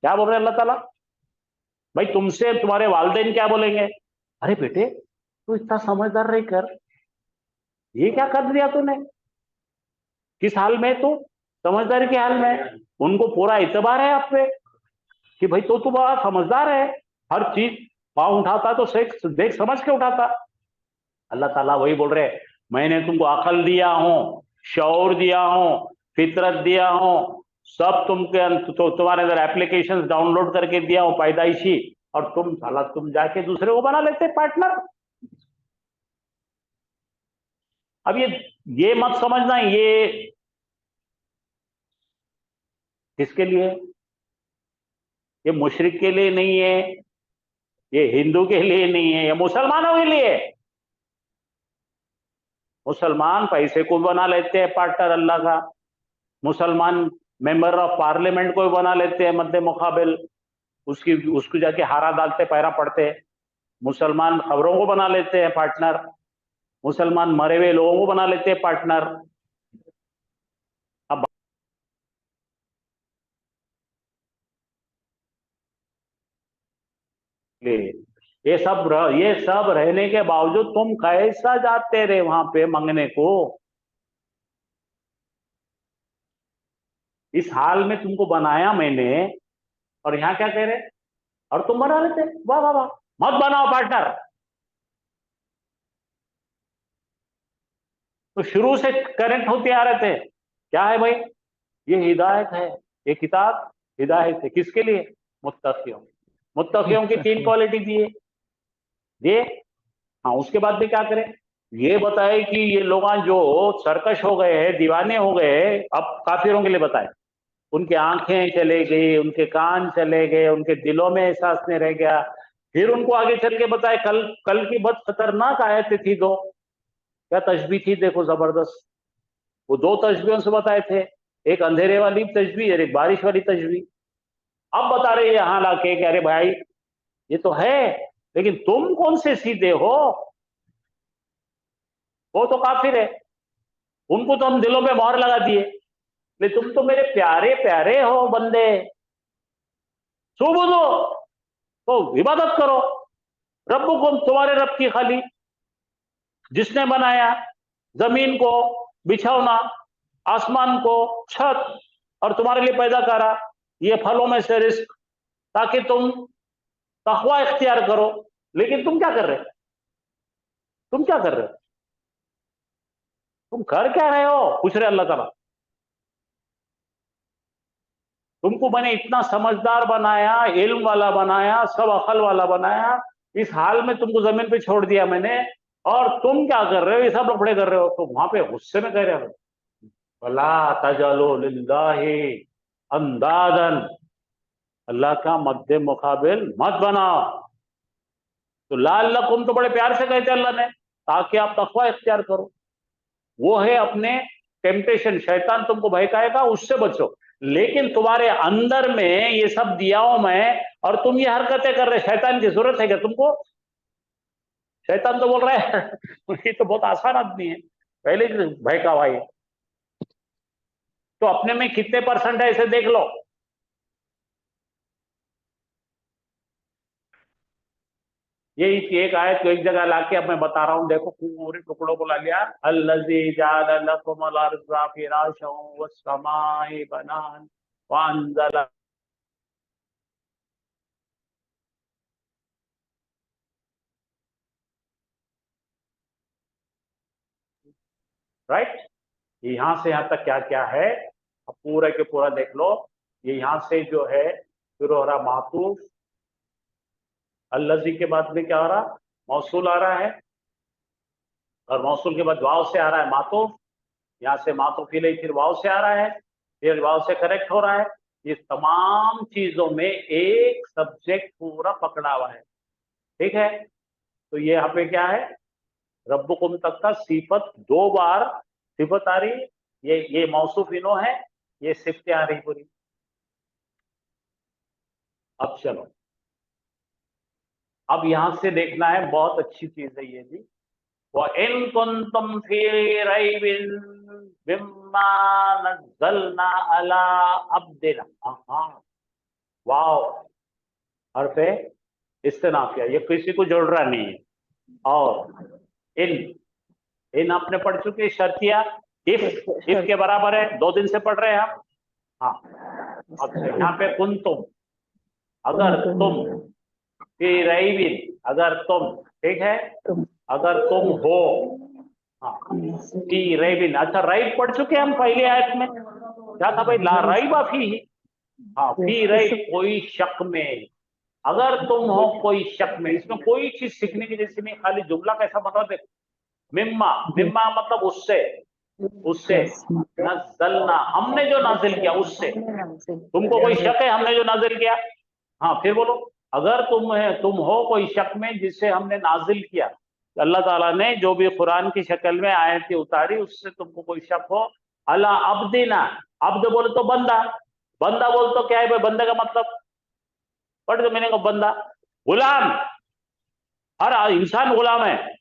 क्या बोल रहे हैं अल्लाह ताला, भाई तुमसे तुम्हारे वालिदैन क्या बोलेंगे, अरे बेटे तू इतना समझदार रह कर ये क्या कर दिया तूने, किस हाल में, तू समझदारी के हाल में। उनको पूरा इतबार है आप पे कि भाई तो तू बड़ा समझदार है, हर चीज पाँव उठाता तो देख समझ के उठाता। अल्लाह ताला वही बोल रहे हैं, मैंने तुमको अकल दिया हूं, शऊर दिया हूं, फितरत दिया हूं, सब तो तुम्हारे अंदर एप्लीकेशंस डाउनलोड करके दिया हूं पैदाइशी, और तुम जाके दूसरे को बना लेते पार्टनर। अब ये मत समझना ये किसके लिए, ये मुशरिक के लिए नहीं है, ये हिंदू के लिए नहीं है, ये मुसलमानों के लिए। मुसलमान पैसे को बना लेते हैं पार्टनर अल्लाह का, मुसलमान मेंबर ऑफ पार्लियामेंट को भी बना लेते हैं मध्य मुकाबिल, उसको जाके हारा डालते पैरा पड़ते हैं। मुसलमान खबरों को बना लेते हैं पार्टनर, मुसलमान मरे हुए लोगों को बना लेते हैं पार्टनर। अब ये सब रहने के बावजूद तुम कैसा जाते रहे वहां पे मांगने को? इस हाल में तुमको बनाया मैंने, और यहां क्या कह रहे, और तुम बना लेते। वाह वाह वाह, मत बनाओ पार्टनर। तो शुरू से करेक्ट होते आ रहे थे। क्या है भाई? ये हिदायत है, ये किताब हिदायत है किसके लिए? मुत्तकियों। मुत्तकियों की 3 क्वालिटी दिए। हाँ, उसके बाद भी क्या करें? ये बताए कि ये लोग जो सरकश हो गए हैं, दीवाने हो गए हैं, अब काफिरों के लिए बताए, उनकी आंखें चले गई, उनके कान चले गए, उनके दिलों में एहसास नहीं रह गया। फिर उनको आगे चल के बताए, कल की बहुत खतरनाक आयतें थी 2, क्या तशबीह थी देखो जबरदस्त। वो 2 तशबीहों से बताए थे, एक अंधेरे वाली तशबीह और एक बारिश वाली तशबीह। अब बता रहे यहां लाके कि अरे भाई ये तो है, लेकिन तुम कौन से सीधे हो, वो तो काफिर है, उनको तो हम दिलों पे मोहर लगा दिए, लेकिन तुम तो मेरे प्यारे प्यारे हो बंदे, सुबुदो, तो इबादत करो रब्बुकुम, तुम्हारे रब की खाली, जिसने बनाया जमीन को, बिछौना, आसमान को, छत, और तुम्हारे लिए पैदा करा ये फलों में से रिस्क, ताकि तुम तकवा इख्तियार करो। लेकिन तुम क्या कर रहे हो? तुम क्या कर रहे हो? तुम कर क्या रहे हो? पूछ रहे अल्लाह ताला। तुमको मैंने इतना समझदार बनाया, इल्म वाला बनाया, सब अकल वाला बनाया, इस हाल में तुमको जमीन पे छोड़ दिया मैंने, और तुम क्या कर रहे हो? ये सब लफड़े कर रहे हो। तो वहां पे गुस्से में कह रहे हो, वला तजलो लिल्लाहि अंदादन, अल्लाह का मद्दे मुकाबिल मत बनाओ। तो लाल्लकुम तो बड़े प्यार से कहते अल्लाह ने, ताकि आप तकवा इख्तियार करो। वो है अपने टेम्पटेशन, शैतान तुमको बहकाएगा, उससे बचो। लेकिन तुम्हारे अंदर में ये सब दिया हूं मैं, और तुम ये हरकतें कर रहे, शैतान की जरूरत है क्या तुमको? शैतान तो बोल रहा है ये तो बहुत आसान आदमी है, पहले बहका हुआ है। तो अपने में कितने % है इसे देख लो। ये एक आयत को एक जगह लाके अब मैं बता रहा हूं, देखो पूरे टुकड़ों को ला लिया। अल्लज़ी जअल लकुमुल अर्ज़ फ़िराशन वस्समाअ बनान वअंज़ल, राइट। यहां से यहां तक क्या क्या है, अब पूरा के पूरा देख लो। ये यहां से जो है शुरू हो रहा मातूफ, अल्लज़ी के बाद में क्या हो रहा, मौसूल आ रहा है, और मौसूल के बाद वाव से आ रहा है मातूफ, यहाँ से मातूफ इलैहि फिर वाव से आ रहा है, फिर वाव से करेक्ट हो रहा है। ये तमाम चीजों में एक सब्जेक्ट पूरा पकड़ा हुआ है, ठीक है। तो ये यहाँ पे क्या है, रब्बुकुम तक का सिफत 2 बार सिफत आ रही, ये मौसूफ इनो है, ये सिफतें आ रही पूरी। अब चलो, अब यहां से देखना है, बहुत अच्छी चीज है ये भी। वइन कुंतुम फी रैबिन मिम्मा नज़्ज़लना अला अब्दिना, वाओ हरफे इस्तिनाफ किया, ये किसी को जोड़ रहा नहीं है। और इन आपने पढ़ चुके शर्तिया, इफ के बराबर है, 2 दिन से पढ़ रहे हैं हम। हाँ, अब यहाँ पे कुंतुम, अगर तुम, फी रैबिन, अगर तुम, ठीक है, अगर तुम हो, हाँ फी रैबिन। अच्छा रैब पढ़ चुके हम पहले आयत में, क्या था भाई? ला रैब फी। हाँ फी रैब, कोई शक में, अगर तुम हो कोई शक में। इसमें कोई चीज सीखने की जैसी नहीं, खाली जुमला कैसा बन रहा देखो। मिम्मा, मिम्मा मतलब उससे, उससे नज़लना, हमने जो नाजिल किया उससे। तुमको कोई शक है हमने जो नाजिल किया? हाँ फिर बोलो, अगर तुम हो कोई शक में जिससे हमने नाजिल किया, अल्लाह ताला ने जो भी कुरान की शक्ल में आयतें उतारी उससे तुमको कोई शक हो। अला अब्दिना, अब्द बोले तो बंदा, बंदा बोले तो क्या है भाई? बंदे का मतलब पढ़ दो मैंने को, बंदा गुलाम, हर इंसान गुलाम है।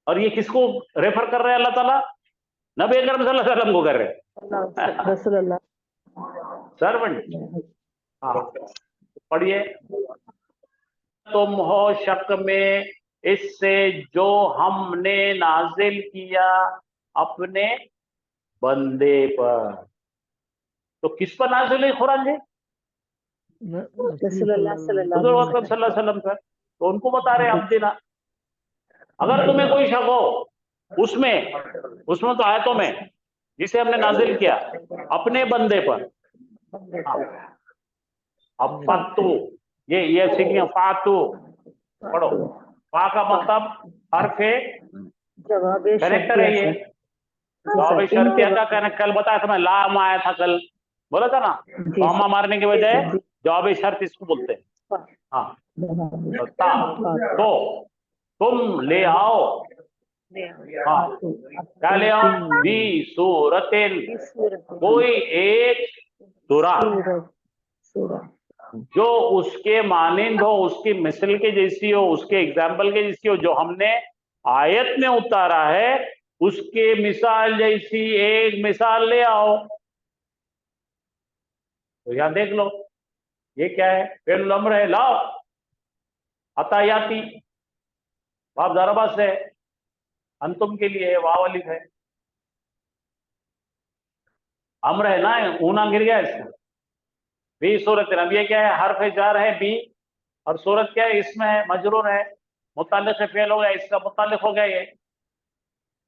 और ये किसको रेफर कर रहे हैं अल्लाह ताला? नबी अकरम सल्लल्लाहु अलैहि वसल्लम को कर रहे हैं, सर्वेंट। हाँ पढ़िए, तुम हो शक में इससे जो हमने नाजिल किया अपने बंदे पर। तो किस पर नाजिल है कुरान जी? हुजूर अकरम सल्लल्लाहु अलैहि वसल्लम पर। तो उनको बता रहे अब देना, अगर तुम्हें कोई शक हो उसमें, उसमें तो आयतों में जिसे हमने नाजिल किया अपने बंदे पर। हाँ। अब फातू, ये सीखिए, फातू पढ़ो। फा का मतलब हर्फ कनेक्टर है, ये जवाब शर्तिया का कनेक्ट। कल बताया था मैं, लाम आया था कल, बोला था ना, कॉमा मारने के बजाय जवाब शर्त इसको बोलते हैं। हाँ तो तुम ले आओ, हाँ क्या ले आओ? बी सूरतिन, कोई एक सूरा जो उसके मानिंद हो, उसकी मिसल के जैसी हो, उसके एग्जाम्पल के जैसी हो, जो हमने आयत में उतारा है उसके मिसाल जैसी एक मिसाल ले आओ। तो यहां देख लो, ये क्या है? फेल अम्र है, लाओ। अतायाती बाप ज़रबा से, अंतुम के लिए है, वाव अलिफ है, अम्र है ना, ऊना गिर गया इसका। बी सूरत, अब ये क्या है? हर्फ जार है बी, और सूरत क्या है? इसमें है, मजरूर है, मुताल्लिक से फेल हो गया, इसका मुताल्लिक हो गया ये।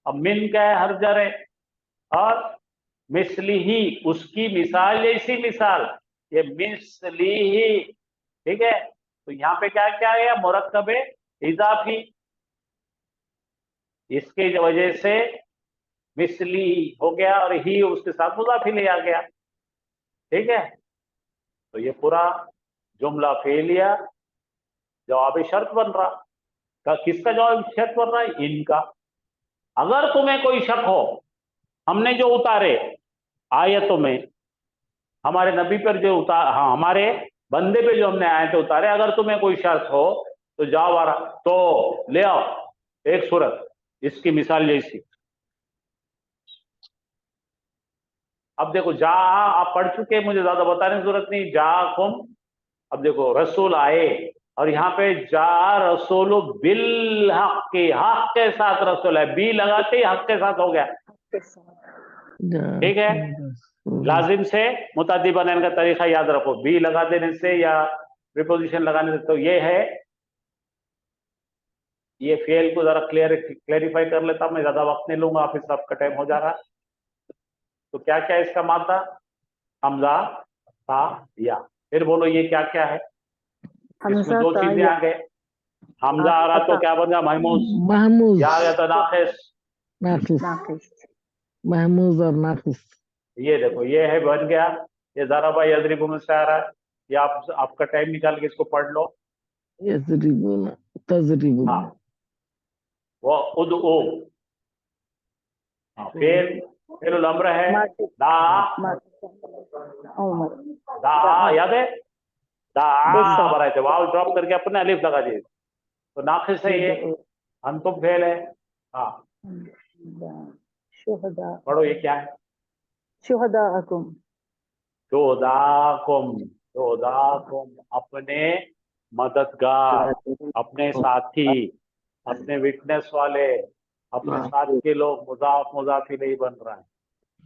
अब मिन क्या है? हर्फ जार है, और मिसली ही, उसकी मिसाल जैसी मिसाल, ये मिसली ही, ठीक है। तो यहाँ पे क्या क्या है? मुरक्कब इजाफी, इसके वजह से मिसली हो गया, और ही उसके साथ मुजाफी ले आ गया, ठीक है। तो ये पूरा जुमला फेलिया जवाब शर्त बन रहा। किसका जवाब शर्त बन रहा है? इनका। अगर तुम्हें कोई शक हो, हमने जो उतारे आयतों में, हमारे नबी पर जो उतार, हाँ हमारे बंदे पे जो हमने आयतें उतारे, अगर तुम्हें कोई शर्त हो तो जाओ आ रहा, तो ले आओ एक सूरत इसकी मिसाल जैसी। अब देखो, जा आप पढ़ चुके, मुझे ज्यादा बताने की जरूरत नहीं। जा कुम, अब देखो रसूल आए, और यहाँ पे जा रसूल बिल हक के साथ रसूल है, बी लगाते ही हक के साथ हो गया, ठीक है। लाजिम से मुतादी बनाने का तरीका याद रखो, बी लगा देने से या प्रीपोजिशन लगाने से। तो ये है, ये फेल को जरा क्लेरिफाई कर लेता हूं, मैं ज्यादा वक्त नहीं लूंगा, ऑफिस आपका टाइम हो जा रहा है। तो क्या क्या इसका मादा? हमजा, ता, या। फिर बोलो ये क्या क्या है? इसमें दो चीजें आ गए, हमजा आ रहा तो क्या बन गया? महमूज, महमूज, या आ गया तो नाकिस, नाकिस, महमूज और नाकिस। ये देखो ये है, बन गया। ये जरा भाई अदरीबू में से आ रहा है, ये आपका टाइम निकाल के इसको पढ़ लो। यजरिबूना, तजरिबूना। हाँ वो उद ओ, हाँ फिर अम्र है, दा, दा याद है? दा बनाए थे, वाव ड्रॉप करके अपने अलिफ लगा दिए, तो नाकिस है ये, अंतुम फेल है। हाँ पढ़ो, ये क्या है? शुहदाकुम, शोदाकुम, शोदाकुम अपने मददगार, अपने साथी, अपने विटनेस वाले, अपने साथ के लोग। मुजाफ मुजाफी नहीं बन रहा है,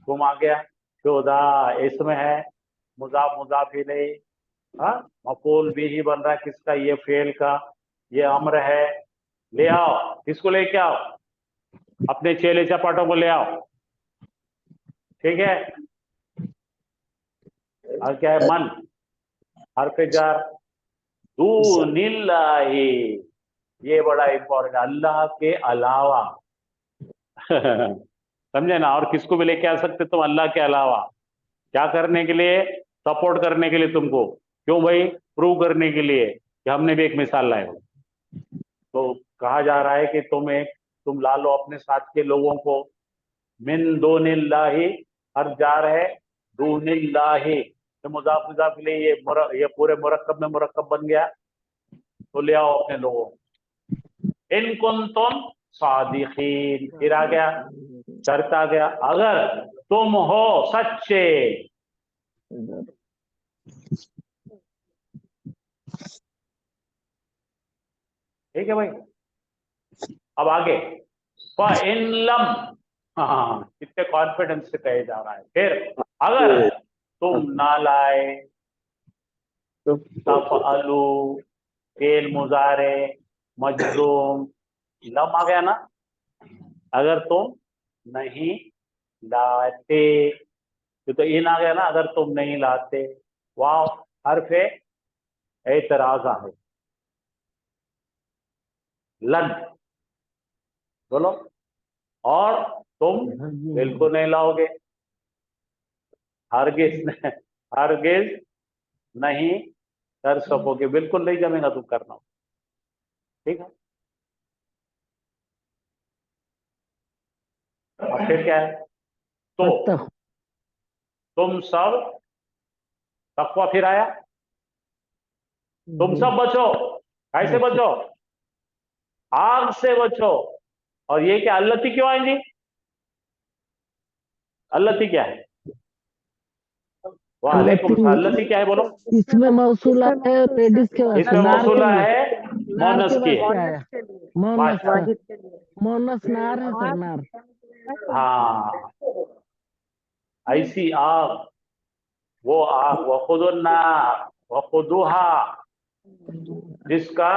तुम आ गया। शोदा इसमें है, मुजाफ मुजाफी नहीं, हाँ मफूल भी ही बन रहा है किसका? ये फेल का। ये अम्र है, ले आओ, किसको लेके आओ? अपने चेले चपाटों को ले आओ, ठीक है। और क्या है? मन, हर्फ जार, दूनिल्लाही, ये बड़ा इंपॉर्टेंट, अल्लाह के अलावा। समझे ना? और किसको भी लेके आ सकते तुम अल्लाह के अलावा? क्या करने के लिए? सपोर्ट करने के लिए तुमको। क्यों भाई? प्रूव करने के लिए कि हमने भी एक मिसाल लाए हो। तो कहा जा रहा है कि तुम ला लो अपने साथ के लोगों को। मिन दूनिल्लाही, हर जार है, दूनिल्लाही तो मुजाफ मुजाफ के लिए ये पूरे मुरक्कब में मुरक्कब बन गया। तो ले आओ अपने लोगों को। इन कुंतुम सादिकीन, फिर आ गया शर्त, आ गया अगर तुम हो सच्चे। ठीक है भाई। अब आगे इन लम, हाँ कितने कॉन्फिडेंस से कहे जा रहा है। फिर अगर तुम ना लाए, तफअलू, फेल मुजारे मजलूम, लम आ गया ना, अगर तुम नहीं लाते, तो इन आ गया ना, अगर तुम नहीं लाते। वाव हर्फ एतराज़ा है, लन बोलो, और तुम बिल्कुल नहीं लाओगे, हरगिज नहीं कर सकोगे, बिल्कुल नहीं जमेगा तुम करना, ठीक है। और फिर क्या है? तो तुम सब, तकवा फिर आया, तुम सब बचो। कैसे बचो? आग से बचो। और ये क्या अल्लती क्यों आएंगी? अल्लती क्या है? वालेकुम, अल्लती क्या है बोलो? इसमें मौसूला है लेडीज के वास्ते, इसमें नार के मौसूला लिए, है, नार मोनस के की है। वास्ते आया, मोनस का, मोनस नार है सर, नार। हाँ, ऐसी आग, वो आग, वखुदुन्नार वखुदुहा, जिसका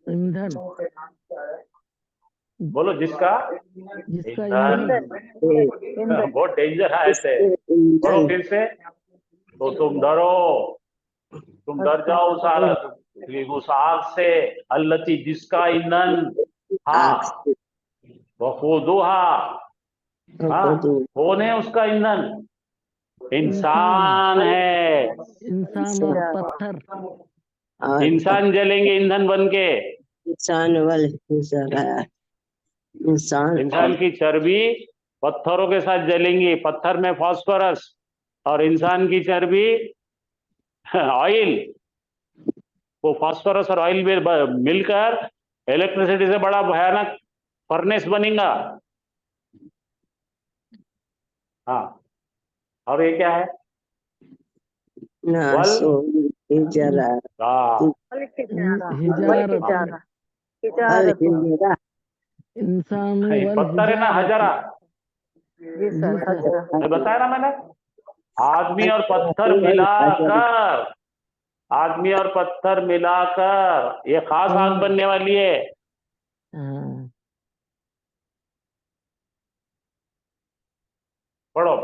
ईंधन, बोलो, जिसका जिसका ईंधन। ईंधन। बहुत डेंजर है ऐसे। पढ़ो फिर से। तो तुम डरो, तुम डर जाओ उस आग से, अल्लती जिसका ईंधन, हाँ, वखुदुहा, हाँ, कौन है उसका ईंधन? इंसान है। इंसान और पत्थर, इंसान जलेंगे ईंधन बन के। इंसान की चर्बी पत्थरों के साथ जलेंगी, पत्थर में फास्फोरस, और इंसान की चर्बी ऑयल, वो फास्फोरस और ऑयल मिलकर इलेक्ट्रिसिटी से बड़ा भयानक फर्नेस बनेगा। हाँ, और ये क्या है? इंसान पत्थर है ना, हजरा, जी सर, बताया ना मैंने, आदमी और पत्थर मिलाकर, आदमी और पत्थर मिलाकर ये खास आग बनने वाली है। पढ़ो,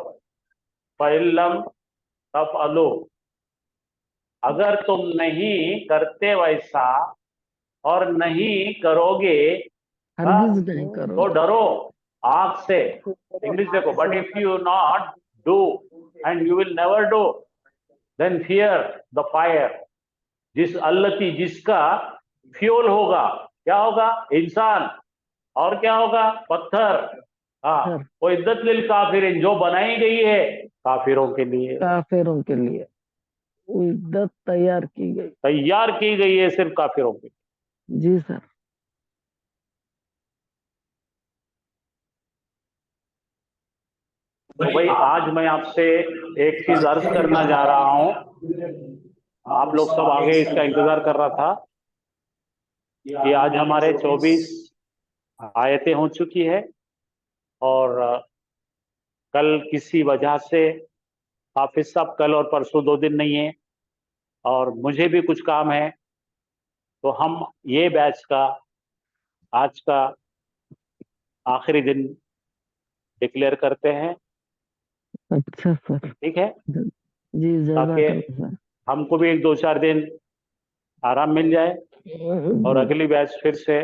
फइल्लम तफअलू, अगर तुम नहीं करते वैसा और नहीं करोगे, हरगिज नहीं करो, तो डरो आग से। इंग्लिश देखो, but if you not do and you will never do, then fear the fire, जिसका फ्यूल होगा, क्या होगा? इंसान, और क्या होगा? पत्थर। हाँ, वो इद्दत लिल काफिरीन, जो बनाई गई है काफिरों के लिए, काफिरों के लिए वो इद्दत तैयार की गई है सिर्फ काफिरों के लिए। जी सर। तो भाई आज मैं आपसे एक चीज अर्ज करना जा रहा हूं, आप लोग सब आगे इसका इंतजार कर रहा था कि आज हमारे 24 आयतें हो चुकी है, और कल किसी वजह से हाफिज साहब कल और परसों 2 दिन नहीं है, और मुझे भी कुछ काम है, तो हम ये बैच का आज का आखिरी दिन डिक्लेयर करते हैं, अच्छा सर, ठीक है, जी ताकि जज़ाकल्लाह हमको भी 1-2-4 दिन आराम मिल जाए और सर। अगली बैच फिर से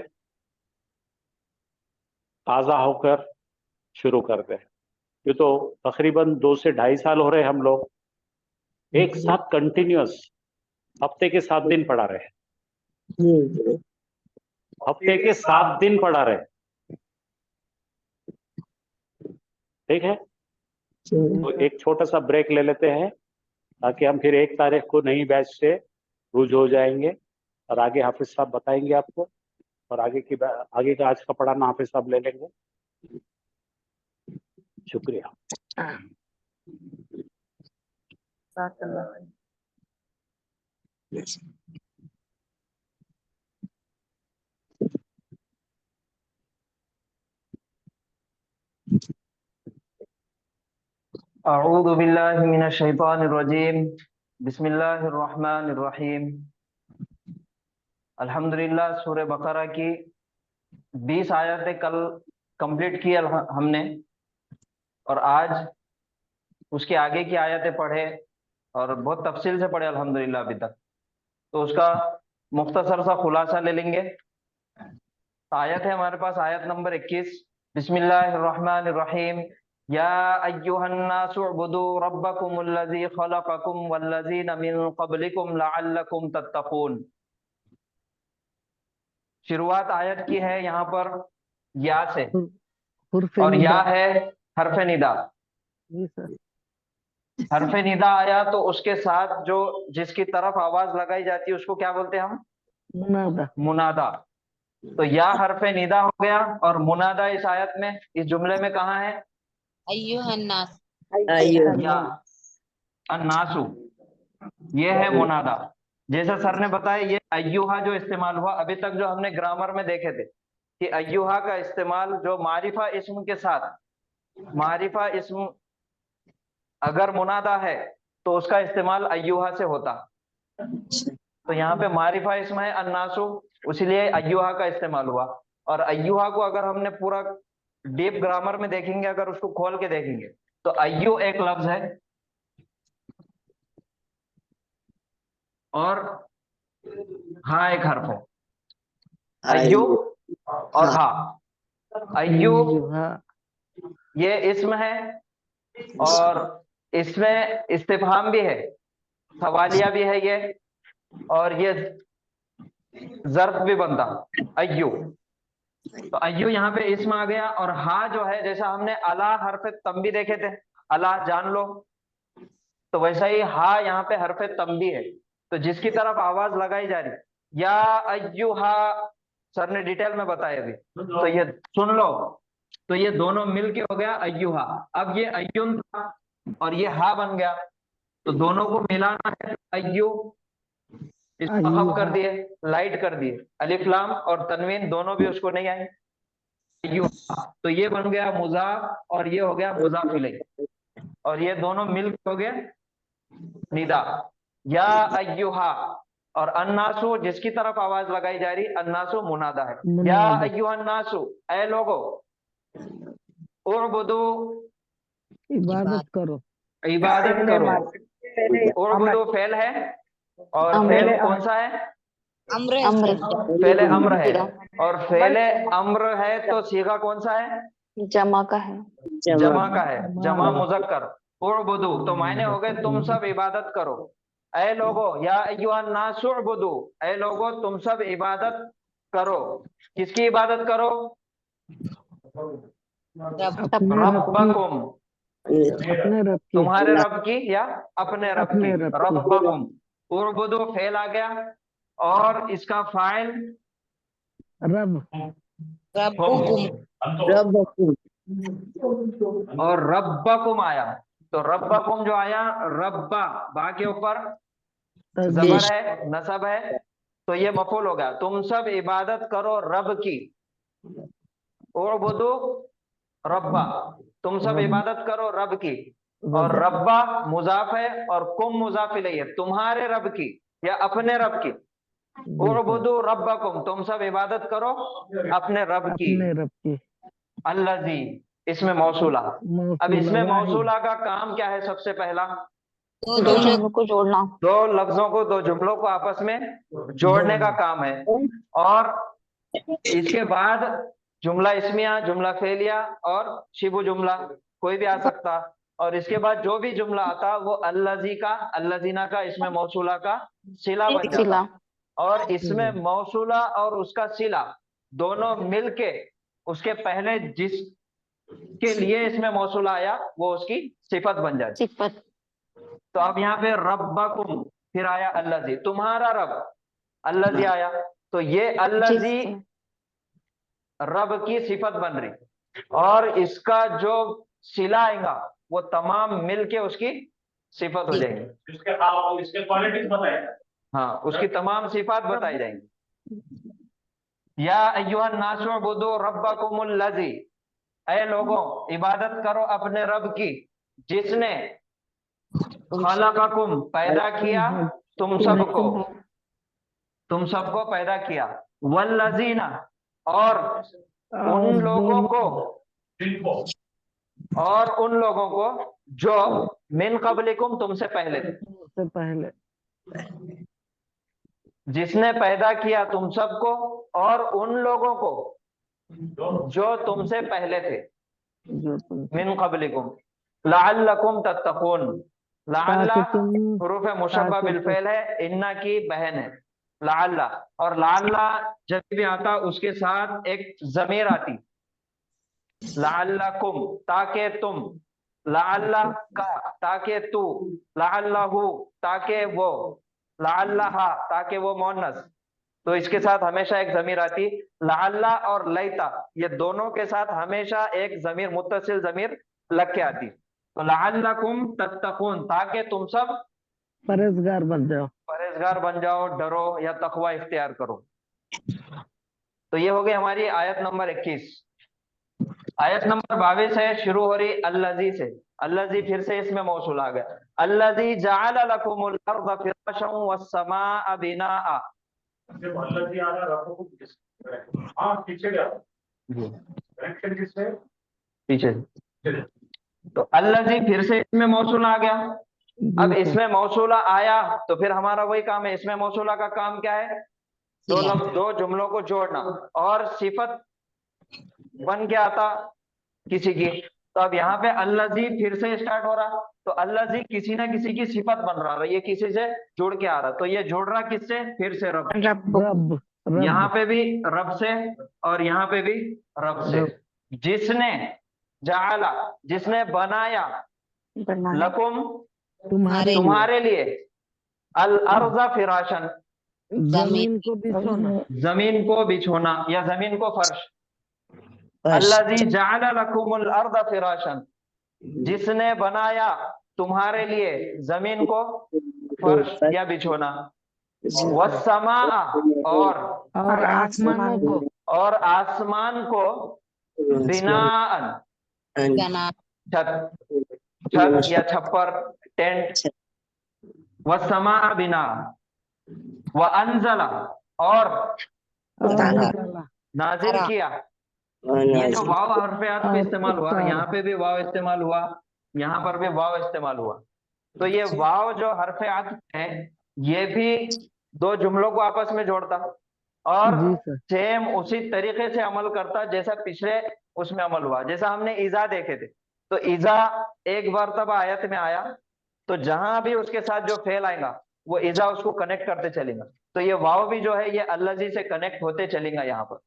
ताज़ा होकर शुरू करते हैं। ये तो तकरीबन 2 से 2.5 साल हो रहे हम लोग एक साथ कंटिन्यूअस हफ्ते के 7 दिन पढ़ा रहे, हफ्ते के 7 दिन पढ़ा रहे, ठीक है। तो एक छोटा सा ब्रेक ले लेते हैं ताकि हम फिर 1 तारीख को नई बैच से रुजू हो जाएंगे और आगे हाफिज साहब बताएंगे आपको, और आगे का आज का पढ़ाना हाफिज साहब ले लेंगे। शुक्रिया। अऊज़ु बिल्लाहि मिनश शैतानिर रजीम, बिस्मिल्लाहिर रहमानिर रहीम। अल्हम्दुलिल्लाह, सूरह बकरा की 20 आयतें कल कंप्लीट की हमने, और आज उसके आगे की आयतें पढ़े और बहुत तफसील से पढ़े अल्हम्दुलिल्लाह अभी तक। तो उसका मुख्तसर सा खुलासा ले लेंगे। आयत है हमारे पास, आयत नंबर 21, बिस्मिल्लाहिर रहमानिर रहीम। या अय्युहन्नासु उअ्बुदू रब्बकुमुल्लज़ी खलक़कुम वल्लज़ीना मिन क़ब्लिकुम लअल्लकुम तत्तक़ून। शुरुआत आयत की है यहाँ पर या से, और या है हरफ निदा। हरफ निदा आया तो उसके साथ जो जिसकी तरफ आवाज लगाई जाती है उसको क्या बोलते हैं हम? मुनादा। मुनादा। तो या हरफ निदा हो गया, और मुनादा इस आयत में, इस जुमले में कहाँ है? अय्युहन्नास। या अन्नासु, ये है मुनादा। जैसा सर ने बताया, ये अय्युहा जो इस्तेमाल हुआ, अभी तक जो हमने ग्रामर में देखे थे कि अय्युहा का इस्तेमाल जो मारिफा इस्म के साथ, मारिफा इस्म अगर मुनादा है तो उसका इस्तेमाल अय्युहा से होता। तो यहाँ पे मारिफा इस्म है अन्नासु, इसलिए अय्युहा का इस्तेमाल हुआ। और अय्युहा को अगर हमने पूरा डीप ग्रामर में देखेंगे, अगर उसको खोल के देखेंगे, तो अय्यु एक लफ्ज है और हा एक हर्फ है। अय्यु और हा। अय्यु ये इस्म है, और इसमें इस्तिफहाम भी है, सवालिया भी है ये, और ये ज़र्फ भी बनता अय्यु। तो अय्यु यहाँ पे इस्म आ गया। और हा जो है, जैसा हमने अला हरफ तंबी देखे थे, अला जान लो, तो वैसा ही हा यहाँ पे हरफ तंबी है। तो जिसकी तरफ आवाज लगाई जा रही, या अय्युहा, सर ने डिटेल में बताया अभी, तो ये सुन लो, तो ये दोनों मिलके हो गया अय्युहा। अब ये अय्युन था और ये हा बन गया, तो दोनों को मिलाना है अय्यु। इसको खफ कर दिए, लाइट कर दिए, अलिफ लाम और तनवीन दोनों भी उसको नहीं आए, अय्युहा। तो ये बन गया मुजाफ, और ये हो गया मुजाफ इलैह, और ये दोनों मिलके हो गया निदा, या अय्युहा। और अन्नासु जिसकी तरफ आवाज लगाई जा रही, अन्नासु मुनादा है। या अय्युहन्नासु, ऐ लोगो, उअबुदू, इबादत करो, इबादत करो। उअबुदू फेल है, और फेल कौन सा है? फेले अम्र है, और फेले अम्र है तो सीगा कौन सा है? जमा का है। जमा का है, जमा मुजक्कर। उअबुदू तो मायने हो गए तुम सब इबादत करो। ऐ लोगो, या अय्युहन्नासु उअबुदू, ऐ लोगो तुम सब इबादत करो। किसकी इबादत करो? रब्बकुम, अपने रब की, तुम्हारे रब की या अपने रब की। रब्बकुम, उअबुदू फेल आ गया, और इसका फाइल रब, और रब्बकुम आया। तो रब्बकुम जो आया, रब्बा बा के ऊपर जबर है, नसब है, तो ये मफूल होगा। तुम सब इबादत करो रब की। उअबुदू रब्बा, तुम सब इबादत करो रब की। और रब्बा मुजाफ है, और कुम मुजाफ इलैह है, तुम्हारे रब की या अपने रब की। उअबुदू रब्बकुम, तुम सब इबादत करो अपने रब की। अपने रब की। अल्लज़ी इसमें मौसूला। अब इसमें मौसूला का काम क्या है? सबसे पहला दो जगहों को जोड़ना। दो लफ्जों को, दो जुमलों को आपस में जोड़ने का काम है। और इसके बाद जुमला इस्मिया, जुमला फेलिया और शिबु जुमला कोई भी आ सकता। और इसके बाद जो भी जुमला आता वो अल्लज़ी का, अल्लज़ीना का, इसमें मौसूला का सिला बन जाता। और इसमें मौसूला और उसका सिला दोनों मिलके उसके पहले जिस के लिए इसमें मौसूला आया वो उसकी सिफत बन जाती। सिफत। तो अब यहाँ पे रब्बकुम, फिर आया अल्लज़ी, तुम्हारा रब, अल्लज़ी आया, तो ये अल्लज़ी रब की सिफत बन रही। और इसका जो सिला आएगा वो तमाम मिलके उसकी सिफत हो जाएगी। इसके क्वालिटीज बताए। हाँ, उसकी तमाम सिफात बताई जाएंगी। या अय्युहन नासु उबुदू रब्बकुमुल्लज़ी, ऐ लोगों इबादत करो अपने रब की जिसने खलक़कुम पैदा किया, तुम सबको पैदा किया, वल्लज़ीना और उन लोगों को जो मिन क़ब्लिकुम तुमसे पहले थे। जिसने पैदा किया तुम सबको और उन लोगों को जो तुमसे पहले थे, मिन क़ब्लिकुम, लअल्लकुम तत्तक़ून। लअल्ला हुरूफ मुशब्बह बिल फ़इल है, इन्ना की बहन है लअल्ला। और लअल्ला जब भी आता उसके साथ एक ज़मीर आती, लअल्लकुम ताकि तुम, लअल्ला का ताकि तू, लअल्लहु ताकि वो, लअल्लहा ताकि वो मुअन्नस। तो इसके साथ हमेशा एक ज़मीर आती। लअल्ला और लैता ये दोनों के साथ हमेशा एक ज़मीर, मुत्तसिल ज़मीर लग के आती। तो लअल्लकुम तत्तक़ून, ताकि तुम सब परहेजगार बन जाओ, डरो या तक़वा इख्तियार करो। तो ये हो गई हमारी आयत नंबर 21। आयत नंबर 22 है, शुरू हो रही अल्लज़ी से। अल्लज़ी फिर से इसमें मौसूल आ गया। अल्लज़ी जअल लकुमुल अर्ज़ फ़िराशन वस्समाअ बिनाअ। अल्लज़ी आ रहा है, हाँ पीछे गया कनेक्शन किससे पीछे। तो अल्लज़ी फिर से इसमें मौसूल आ गया। अब इसमें मौसूला आया तो फिर हमारा वही काम है। इसमें मौसूला का काम क्या है? दो जुमलों को जोड़ना और सिफत बन के आता किसी की। तो अब यहाँ पे अल्लज़ी फिर से स्टार्ट हो रहा, तो अल्लज़ी किसी ना किसी की सिफत बन रहा है, ये किसी से जुड़ के आ रहा। तो ये जुड़ रहा किससे? फिर से रब। यहाँ पे भी रब से और यहाँ पे भी रब से। जिसने जाला, जिसने बनाया, लकुम तुम्हारे लिए, अल अर्ज़ फिराशन जमीन को बिछोना या जमीन को फर्श। अल्लज़ी जअल लकुमुल अर्ज़ फिराशन, जिसने बनाया तुम्हारे लिए जमीन को फर्श या बिछोना। वस्समाअ और आसमान को बिनाअन छत या छप्पर, टेंट। वस्समाअ बिनाअन व अंज़ला और नाजिल किया। ये जो वाव हर्फ़े अत्फ़ पे इस्तेमाल हुआ, यहाँ पे भी वाव इस्तेमाल हुआ, यहाँ पर भी वाव इस्तेमाल हुआ। तो ये वाव जो हर्फ़े अत्फ़ है ये भी दो जुमलों को आपस में जोड़ता और सेम उसी तरीके से अमल करता जैसा पिछले उसमें अमल हुआ। जैसा हमने इज़ा देखे थे, तो इज़ा एक मरतबा आयत में आया तो जहां भी उसके साथ जो फेल आएगा वो इज़ा उसको कनेक्ट करते चलेगा। तो ये वाव भी जो है ये अल्लज़ी से कनेक्ट होते चलेगा। यहाँ पर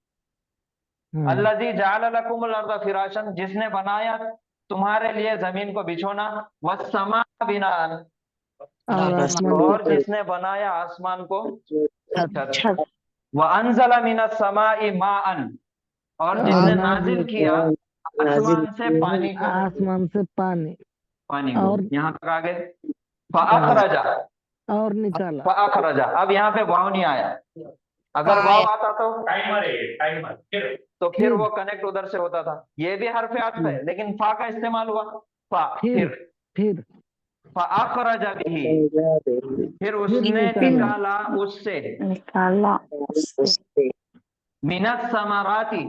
अल्लज़ी जअल लकुमुल अर्ज़ फिराशन, जिसने बनाया तुम्हारे लिए जमीन को बिछोना, वस्समाअ बिनाअन और जिसने बनाया आसमान को छत, व अंज़ला मिनस समाई माअन और जिसने नाजिल किया आसमान से पानी को। यहाँ तक आ गए। फ़अख़रजा और निकाला। फ़अख़रजा, अब यहाँ पे वाव नहीं आया। अगर वाव आता तो टाइमर तो फिर वो कनेक्ट उधर से होता था। ये भी हर्फ़े अत्फ़ है लेकिन फा का इस्तेमाल हुआ। फा फिर फ़अख़रजा बिही, फिर उसने निकाला उससे, मिनस समराती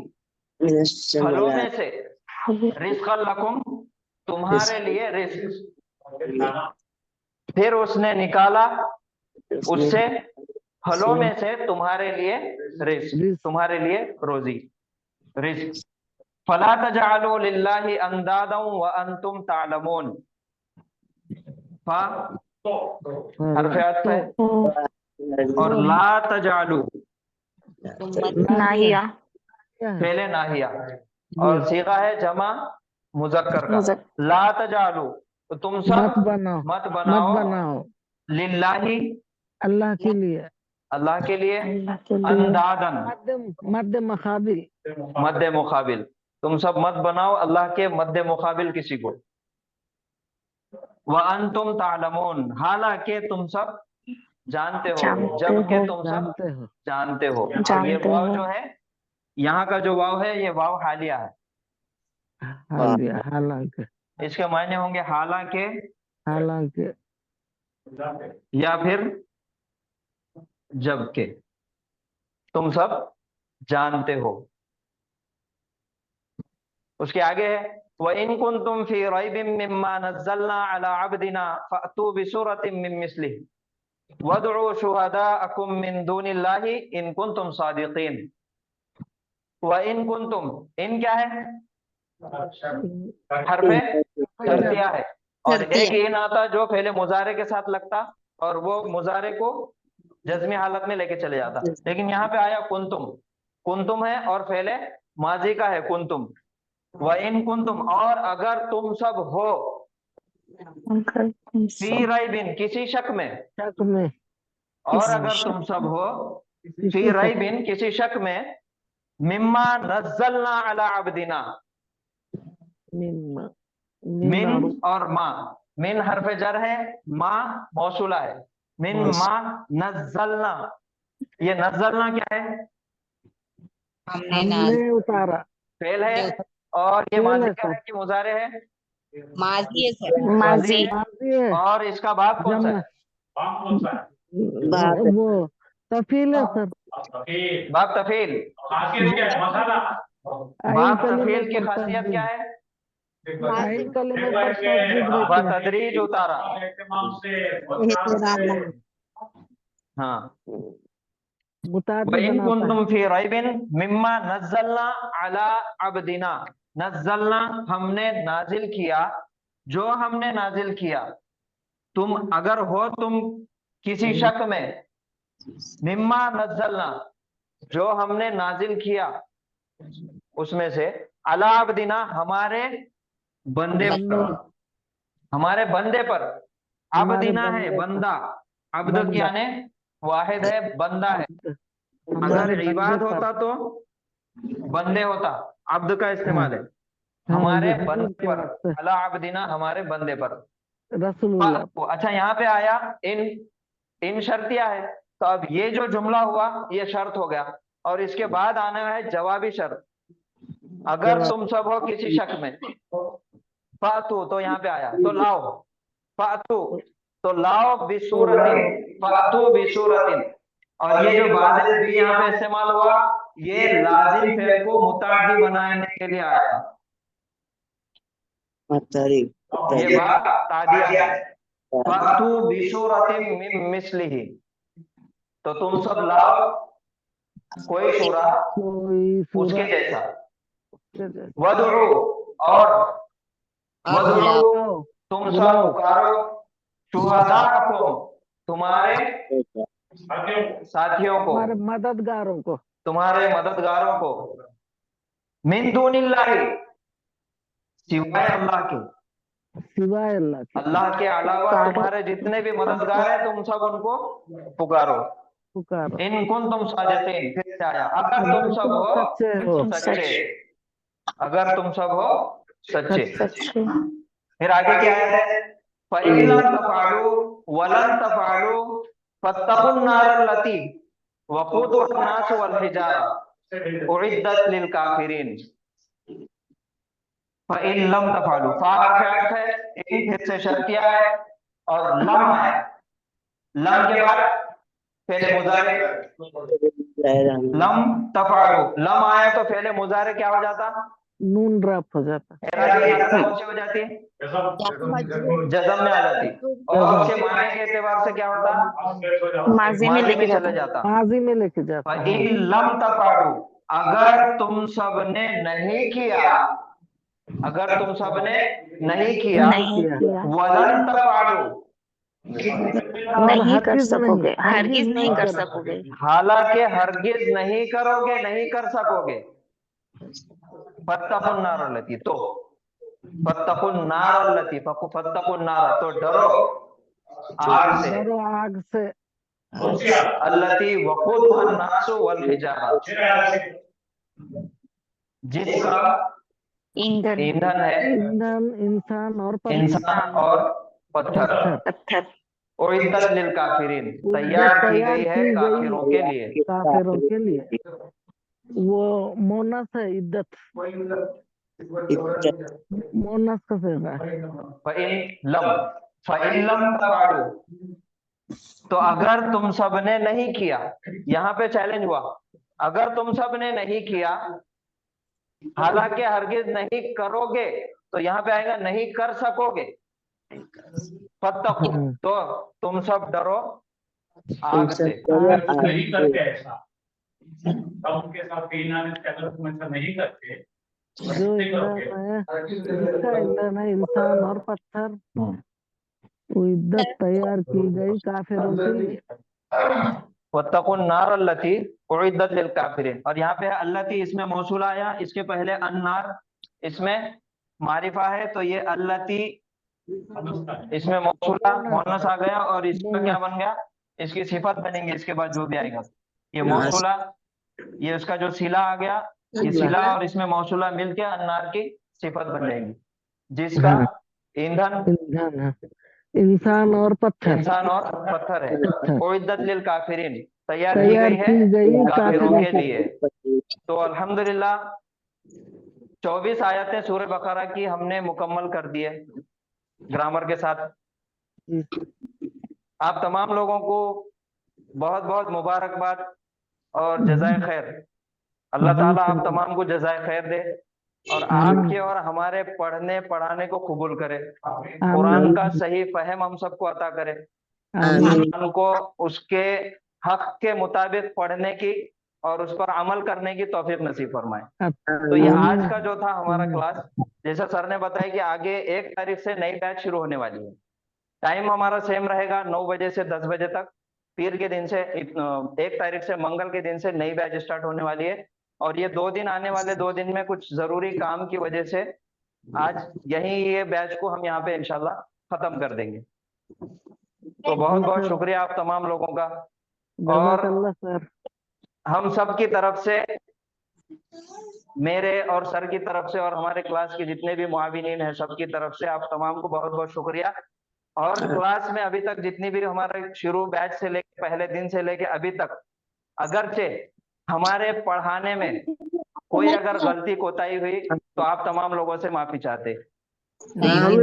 फलों में से रिज़्क़न लकुम, तुम्हारे लिए रिज़्क। फिर उसने निकाला उससे फलों में से तुम्हारे लिए रिज़्क, तुम्हारे लिए रोजी, रिज़्क। फला तजअलू लिल्लाहि अंदादन व अंतुम तालमून। फा हर्फ़े अत्फ़ है, और ला तजअलू नाहिया पहले नाहिया, और सीगा है जमा मुज़क्कर का। ला तजालू, तो तुम सब मत बनाओ लिल्लाही, अल्लाह के लिए, अल्लाह के लिए, अंदादन मध्य मुकाबिल, मध्य मुकाबिल, तुम सब मत बनाओ अल्लाह के मध्य मुकाबिल किसी को। व अंतुम तालमून, हालांकि तुम सब जानते हो, जबकि तुम सब जानते हो। और ये वाव जो है, यहाँ का जो वाव है, ये वाव हालिया है। हालांकि, इसके मायने होंगे हालांकि, हालांकि, या फिर जबकि, तुम सब जानते हो। उसके आगे है व इन कुंतुम फी रैबिम मिम्मा नज़्ज़लना अला अब्दिना फअतू बिसूरतिम मिन मिस्लिही वदउ शुहदाअकुम मिन दूनिल्लाहि इन कुंतुम सादिकीन। व इन कुंतुम, इन क्या है? हरफे शर्तिया है, और एक इन आता जो पहले मुजारे के साथ लगता और वो मुजारे को जज्मी हालत में लेके चले जाता। लेकिन यहाँ पे आया कुंतुम, कुंतुम है और पहले माजी का है कुंतुम। व इन कुंतुम, और अगर तुम सब हो, फी रैबिन, किसी शक में, शक में, और अगर तुम सब हो फी रैबिन, किसी शक में, मिम्मा नज़्ज़लना अला अब्दिना, मिन और मा, मिन हरफ जर है, मा मौसूला है, मिन मा नज़्ज़लना, ये नज़्ज़लना क्या है? हमने उतारा, फेल है, और ये माजी का है कि मुजारे है? माजी है सर, माजी है, और इसका बाप कौन सा है? वो तफील है सर, बाप तफील। बाप तफील की खासियत क्या है? तदरीज उतारा। हाँ, वइन कुंतुम फी रैबिन मिम्मा नज़्ज़लना अला अब्दिना, नज़्ज़लना हमने नाजिल किया, जो हमने नाजिल किया, तुम अगर हो तुम किसी शक में, मिम्मा नज़्ज़लना, जो हमने नाजिल किया उसमें से, अला अब्दिना, हमारे बंदे पर, हमारे बंदे पर। अब्दिना है बंदा, अब्द यानी वाहिद है, बंदा है। अगर इबाद होता तो बंदे होता, अब्द का इस्तेमाल है। हमारे बंदे पर, अला अब्दिना, हमारे बंदे पर। अच्छा, यहाँ पे आया इन शर्तिया है, तो अब ये जो जुमला हुआ ये शर्त हो गया, और इसके बाद आना है जवाबी शर्त। अगर तुम सब हो किसी शक में, फातू, तो यहाँ पे आया तो लाओ, फातू तो लाओ बिसूरतिन, फातू बिसूरतिन। और ये जो बाज़ भी यहाँ पे इस्तेमाल हुआ, ये लाजिम फेल को मुताद्दी बनाने के लिए आया। ये बात तादिया है, फातू बिसूरतिन मिन मिस्लिही, तो तुम सब लाओ कोई सूरा उसके जैसा। वदउ, और वदउ, तुम सब पुकारो, शुहदाअकुम, तुम्हारे साथियों को, हमारे मददगारों को, तुम्हारे मददगारों को, मिन दूनिल्लाहि, सिवाय अल्लाह के, सिवाय अल्लाह के, अल्लाह के अलावा तुम्हारे जितने भी मददगार हैं तुम सब उनको पुकारो। पुकारो, इन कुंतुम सादिकीन, फिर से आया अगर तुम सब हो सच्चे, अगर तुम सब हो सच्चे। फिर आगे क्या है? फ़इन लम तफ़अलू वलन तफ़अलू फत्तक़ुन नारल्लती वक़ूदुहा अन्नास वल हिजारा उइद्दत लिल काफिरीन। फ़इन लम तफ़अलू, फा हर्फ़ अत्फ़ है, इन फिर से शर्तिया है, और लम है, लम के बाद पहले मुज़ारे, लम तफालू, लम आया तो पहले मुजारे क्या हो जाता, नून ड्रॉप हो जाता, कौन सी हो जाती, जज़म में आ जाती, और उसके माने के एतबार से क्या होता, माजी में माजी लेके में जाता चले जाता। माजी में लेके जाता है। इन लम तफालू, अगर तुम सबने नहीं किया, अगर तुम सबने नहीं किया, नहीं किया, वलन तफालू, और नहीं कर हरगिज सकोगे, नहीं, हरगिज नहीं कर सकोगे। हालांकि हरगिज नहीं करोगे, नहीं कर सकोगे। फत्तकुन नार अल्लती, तो फत्तकुन नार अल्लती, फत्तकुन नार, तो डरो आग से, डरो आग से, अल्लती वक़ूदुहा अन्नासु वल हिजारा, जिसका ईंधन ईंधन है ईंधन इंसान और इंसान और पत्थर। पत्थर। उइद्दत लिल काफिरीन, तैयार की गई है काफिरों के लिए। काफिरों के लिए। वो मोनस है, इद्दत मोनस का सेवा है। फ़इन लम तफ़अलू, तो अगर तुम सबने नहीं किया, यहाँ पे चैलेंज हुआ, अगर तुम सबने नहीं किया, हालांकि हरगिज नहीं करोगे, तो यहाँ पे आएगा नहीं कर सकोगे। फत्तकू, तो तुम सब डरो आग से। नहीं करते ऐसा, तब उनके साथ अगर तुम ऐसा नहीं करते, जो ईंधन है, जिसका ईंधन है इंसान और पत्थर, वो इद्दत तैयार की गई काफिरों के लिए। वत्तकुन नार अल्लती उइद्दत लिल काफिरीन, और यहाँ पे अल्लती इसमें मौसूल आया, इसके पहले अन्नार इसमें मारिफा है, तो ये अल्लती इसमें मौसूला मोनस आ गया, और इसका क्या बन गया, इसकी सिफत बनेंगे इसके बाद जो भी आएगा। ये मौसूला, ये उसका जो सिला आ गया, ये सिला और इसमें मौसूला मिलके अन्नार की सिफत बन जाएगी, जिसका ईंधन ईंधन है इंसान और पत्थर, इंसान और पत्थर है। उइद्दत लिल काफिरीन, तैयार की तैयार गई की गई है काफिरों काफिरों के के लिए। तो अल्हम्दुलिल्लाह 24 आयतें सूरह बकरा की हमने मुकम्मल कर दी है ग्रामर के साथ। आप तमाम लोगों को बहुत बहुत मुबारकबाद और जज़ाए खैर। अल्लाह ताला आप तमाम को जज़ाए खैर दे, और आपके और हमारे पढ़ने पढ़ाने को कबूल करे, कुरान का सही फहम हम सबको अता करे, कुरान को उसके हक के मुताबिक पढ़ने की और उस पर अमल करने की तौफीक नसीब फरमाए। तो ये आज का जो था हमारा क्लास, जैसा सर ने बताया कि आगे 1 तारीख से नई बैच शुरू होने वाली है। टाइम हमारा सेम रहेगा 9 बजे से 10 बजे तक। पीर के दिन से 1 तारीख से मंगल के दिन से नई बैच स्टार्ट होने वाली है, और ये 2 दिन आने वाले 2 दिन में कुछ जरूरी काम की वजह से आज यही ये बैच को हम यहाँ पे इंशाल्लाह खत्म कर देंगे। तो बहुत बहुत शुक्रिया आप तमाम लोगों का, और हम सब की तरफ से, मेरे और सर की तरफ से और हमारे क्लास के जितने भी मुआविनीन हैं सबकी तरफ से आप तमाम को बहुत बहुत शुक्रिया। और क्लास में अभी तक जितनी भी हमारे शुरू बैच से लेके पहले दिन से लेके अभी तक, अगरचे हमारे पढ़ाने में कोई अगर गलती कोताही हुई तो आप तमाम लोगों से माफी चाहते।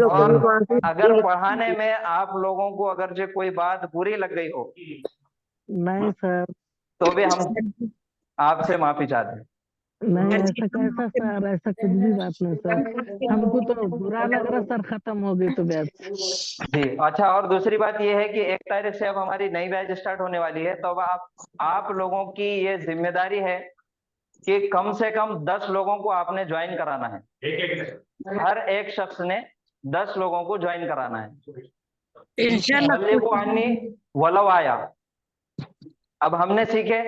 और अगर पढ़ाने में आप लोगों को अगर जो कोई बात बुरी लग गई हो, नहीं सर, तो भी हम आपसे माफी चाहते। नहीं ऐसा कैसा सर, ऐसा कुछ भी बात नहीं सर, हमको तो बुरा लग रहा सर, खत्म हो गई तो बैच जी। अच्छा, और दूसरी बात ये है कि 1 तारीख से अब हमारी नई बैच स्टार्ट होने वाली है, तो अब आप लोगों की ये जिम्मेदारी है कि कम से कम 10 लोगों को आपने ज्वाइन कराना है। हर एक शख्स ने 10 लोगों को ज्वाइन कराना है। वलो आया, अब हमने सीखे,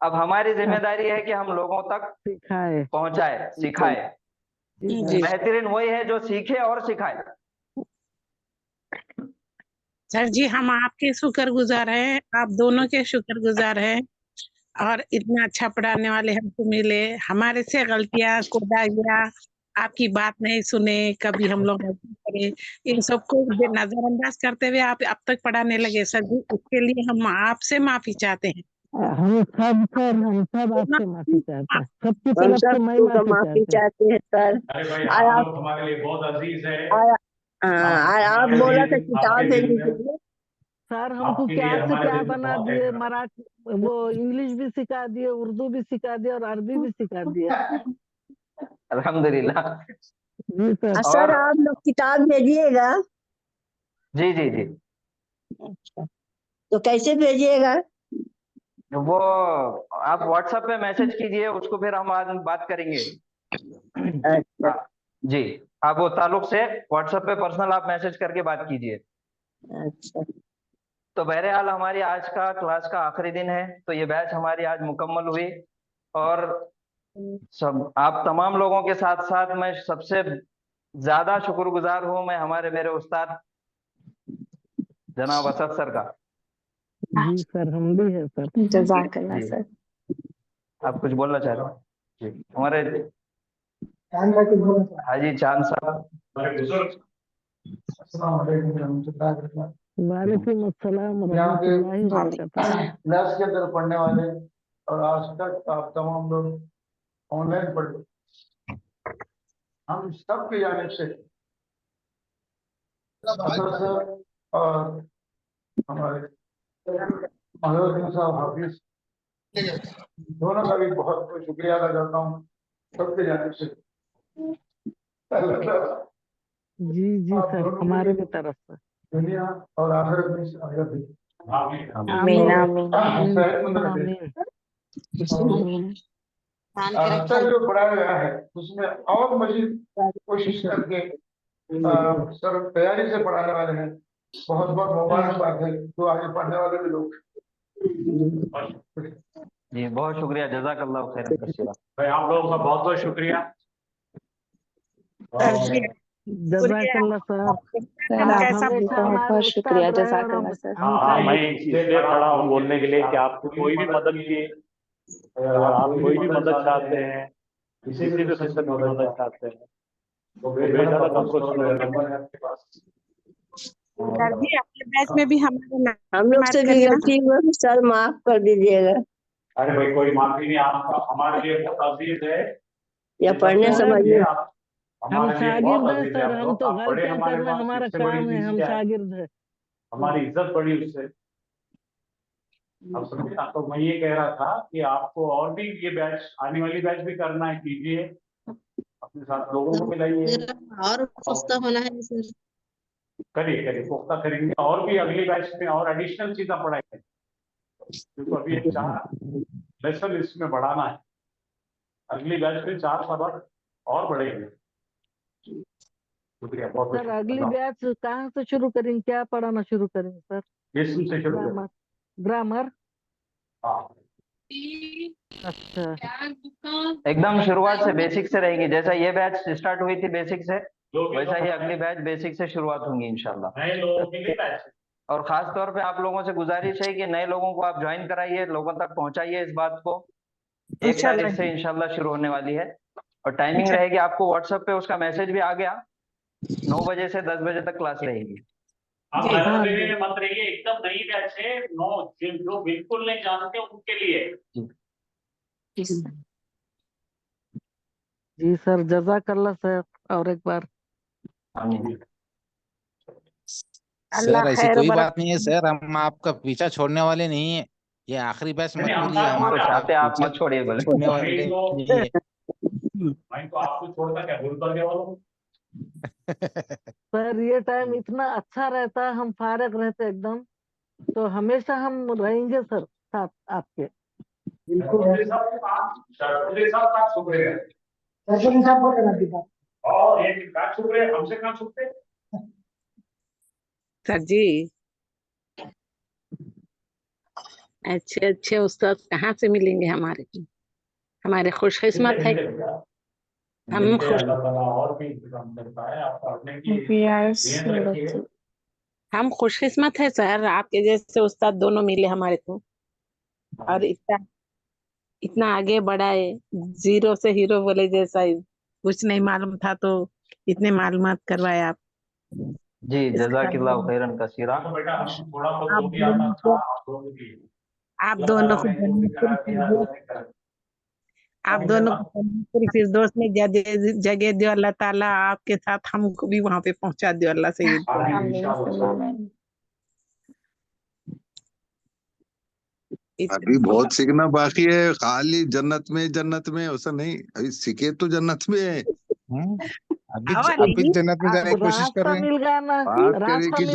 अब हमारी जिम्मेदारी है कि हम लोगों तक सिखाए, पहुंचाए, सिखाए। बेहतरीन वही है जो सीखे और सिखाए। सर जी, हम आपके शुक्रगुजार हैं, आप दोनों के शुक्रगुजार हैं, और इतना अच्छा पढ़ाने वाले हमको मिले। हमारे से गलतियां, कोताहियां, आपकी बात नहीं सुने, कभी हम लोग करे, इन सबको नजरअंदाज करते हुए आप अब तक पढ़ाने लगे सर जी, उसके लिए हम आपसे माफी चाहते हैं। हम सब आपसे माफी चाहते हैं, सबकी तरफ से मैं माफी चाहते हैं सर। हमारे लिए बहुत अजीज है। आप बोला था किताब भेजने के लिए, सर हमको आपके क्या लिए से हमारे क्या दिल में बना बहुत दिए, है। मराठी वो इंग्लिश भी सिखा दिए, उर्दू भी सिखा दिए और अरबी भी सिखा दिए। अल्हम्दुलिल्लाह। जी सर। सर और आप लोग किताब भेजिएगा? जी जी जी, अच्छा, तो कैसे भेजिएगा? वो आप व्हाट्सएप पे मैसेज कीजिए, उसको फिर हम आज बात करेंगे। अच्छा जी, आप वो ताल्लुक से व्हाट्सएप पे पर्सनल आप मैसेज करके बात कीजिए। अच्छा। तो बहरहाल हमारी आज का क्लास का आखिरी दिन है, तो ये बैच हमारी आज मुकम्मल हुई। और सब आप तमाम लोगों के साथ साथ मैं सबसे ज्यादा शुक्रगुजार हूँ मैं हमारे मेरे उस्ताद जनाब असद सर का। जी सर, हम भी है सर। जज़ाकल्लाह जी, सर। आप कुछ बोलना चाह रहे हो? जी, हमारे हाजी चांद साहब। हमारे बुजुर्ग वालेकुम अस्सलाम यहाँ के रहमतुल्लाहि व बरकातहू। मैथ्स के अंदर पढ़ने वाले और आज तक आप तमाम लोग ऑनलाइन पढ़े, हम सबकी जानिब से असद सर और हमारे मनोरंजन साहब हाफिज दोनों का भी बहुत बहुत शुक्रिया अदा करता हूँ सबकी जानिब से। अल्लाह ताला जी जी आप सर, दोनों हमारे को भी तरफ से। दुनिया और आखिरत में सआदत दी, आमीन आमीन आमीन सेहतमंद रखे। आमीन आमीन। आज तक जो पढ़ाया गया है उसमें और मजीद कोशिश करके सर तैयारी से पढ़ाने वाले हैं, बहुत बहुत मुबारकबाद है जो आगे पढ़ने वाले भी लोग। जी, बहुत शुक्रिया, जज़ाकल्लाह खैरन कसीरा। भाई आप लोगों का बहुत बहुत शुक्रिया। सर जी जज़ाकल्लाह सर। सर हम आप कैसा आपका भी हमेशा बहुत हमारे बहुत शुक्रिया, उस्ताद रहे और जज़ाकल्लाह सर। हाँ हमेशा मैं इसलिए खड़ा हूँ बोलने के लिए कि आपको कोई भी मदद की, अगर आप कोई भी मदद चाहते हैं, किसी भी किस्म की मदद चाहते हैं तो बेशक अप्रोच करें। सर जी अपने बैच में भी हमारे हम लोग से भी गलती हुआ तो सर माफ कर दीजिएगा, अरे भाई कोई माफी नहीं, आप हमारे लिए बहुत अजीज है। या पढ़ने सर, समझिए। आप हम हमारे लिए शागिर्द बहुत हैं अजीज है। सर, हम तो आप पढ़े गलतियां हमारे करना पास, हमारा इससे बड़ी काम है, चीज हम क्या है? शागिर्द हैं। हमारी इज्जत बढ़ी उससे। आप समझे ना? तो मैं ये कह रहा था कि आपको और भी ये बैच, आने वाली बैच भी करना है, कीजिए, अपने साथ लोगों को मिलाइए और पुख्ता होना है सर। करिए करिए, पुख्ता करेंगे और भी अगली बैच में और एडिशनल चीजें पढ़ाएंगे, क्योंकि अभी एक 4 लेसन इसमें बढ़ाना है। अगली बैच में 4 सबक और बढ़ेंगे। शुक्रिया, बहुत बहुत सर अगली शुक्रिया। बैच कहाँ से शुरू करेंगे, क्या पढ़ाना शुरू करेंगे सर? इसमें से शुरू करें। ग्रामर? ग्रामर? हाँ, अच्छा। एकदम शुरुआत से बेसिक से रहेगी, जैसा ये बैच स्टार्ट हुई थी बेसिक से, जो भी वैसा ही अगली बैच बेसिक से शुरुआत होंगी इंशाल्लाह। नए लोगों के लिए बैच है। और खास तौर पे आप लोगों से गुजारिश है कि नए लोगों को आप ज्वाइन कराइए, लोगों तक पहुंचाइए इस बात को। 1 तारीख से इंशाल्लाह शुरू होने वाली है और टाइमिंग रहेगी, आपको व्हाट्सएप पे उसका मैसेज भी आ गया, 9 बजे से 10 बजे तक क्लास रहेगी। आप जी। मैसेज देने में मत रहिए, एकदम नई बैच है, जो बिल्कुल नहीं जानते उनके लिए। जी सर, जज़ाकल्लाह सर। और एक बार आमीन। अल्लाह सर ऐसी खैर कोई बरकत। बात नहीं है सर, हम आपका पीछा छोड़ने वाले नहीं है। ये आखिरी बैच मत नहीं, हम बोलिए, हम तो आपका चाहते आप पीछा मत छोड़िए बोले। छोड़ने वाले नहीं है। मैं तो आपको छोड़ता क्या भूल कर गया वालों। सर ये टाइम इतना अच्छा रहता, हम फारग रहते एकदम, तो हमेशा हम रहेंगे सर साथ आपके। और एक कहाँ छुप रहे, हमसे कहाँ छुपते? सर जी अच्छे अच्छे उस्ताद कहाँ से मिलेंगे हमारे को? हमारे खुशकिस्मत है, हम खुश अल्लाह ताला और भी इंतजाम करता है, आप पढ़ने की Yes, नीयत रखिए। हम खुशकिस्मत है सर, आपके जैसे उस्ताद दोनों मिले हमारे को और इतना इतना आगे बढ़ाए, जीरो से हीरो बोले जैसा ही, कुछ नहीं मालूम था तो इतने मालूमात करवाए आप। जी, इसका जज़ाकिल्लाह खैरन कसीरा। तो बेटा हम थोड़ा बहुत आप जो भी आता दोनों था को आप लोगों की, आप अल्लाह दोनों ताला को ने जो भी करा जन्नतुल दिया फिरदौस, अल्लाह ने करा। आप दोनों को जन्नतुल फिरदौस में जगह दो अल्लाह ताला, आपके साथ हमको भी वहां पे पहुंचा दो अल्लाह से। आमीन आमीन इंशाअल्लाह। सुम्मा आमीन। अभी बहुत सीखना बाकी है, खाली जन्नत में ऐसा नहीं, अभी सीखे तो जन्नत में है। अभी हाँ, अभी जन्नत में जाने की कोशिश कर रास्ता रहे हैं। मिल गया ना, बात करे रास्ता कि मिल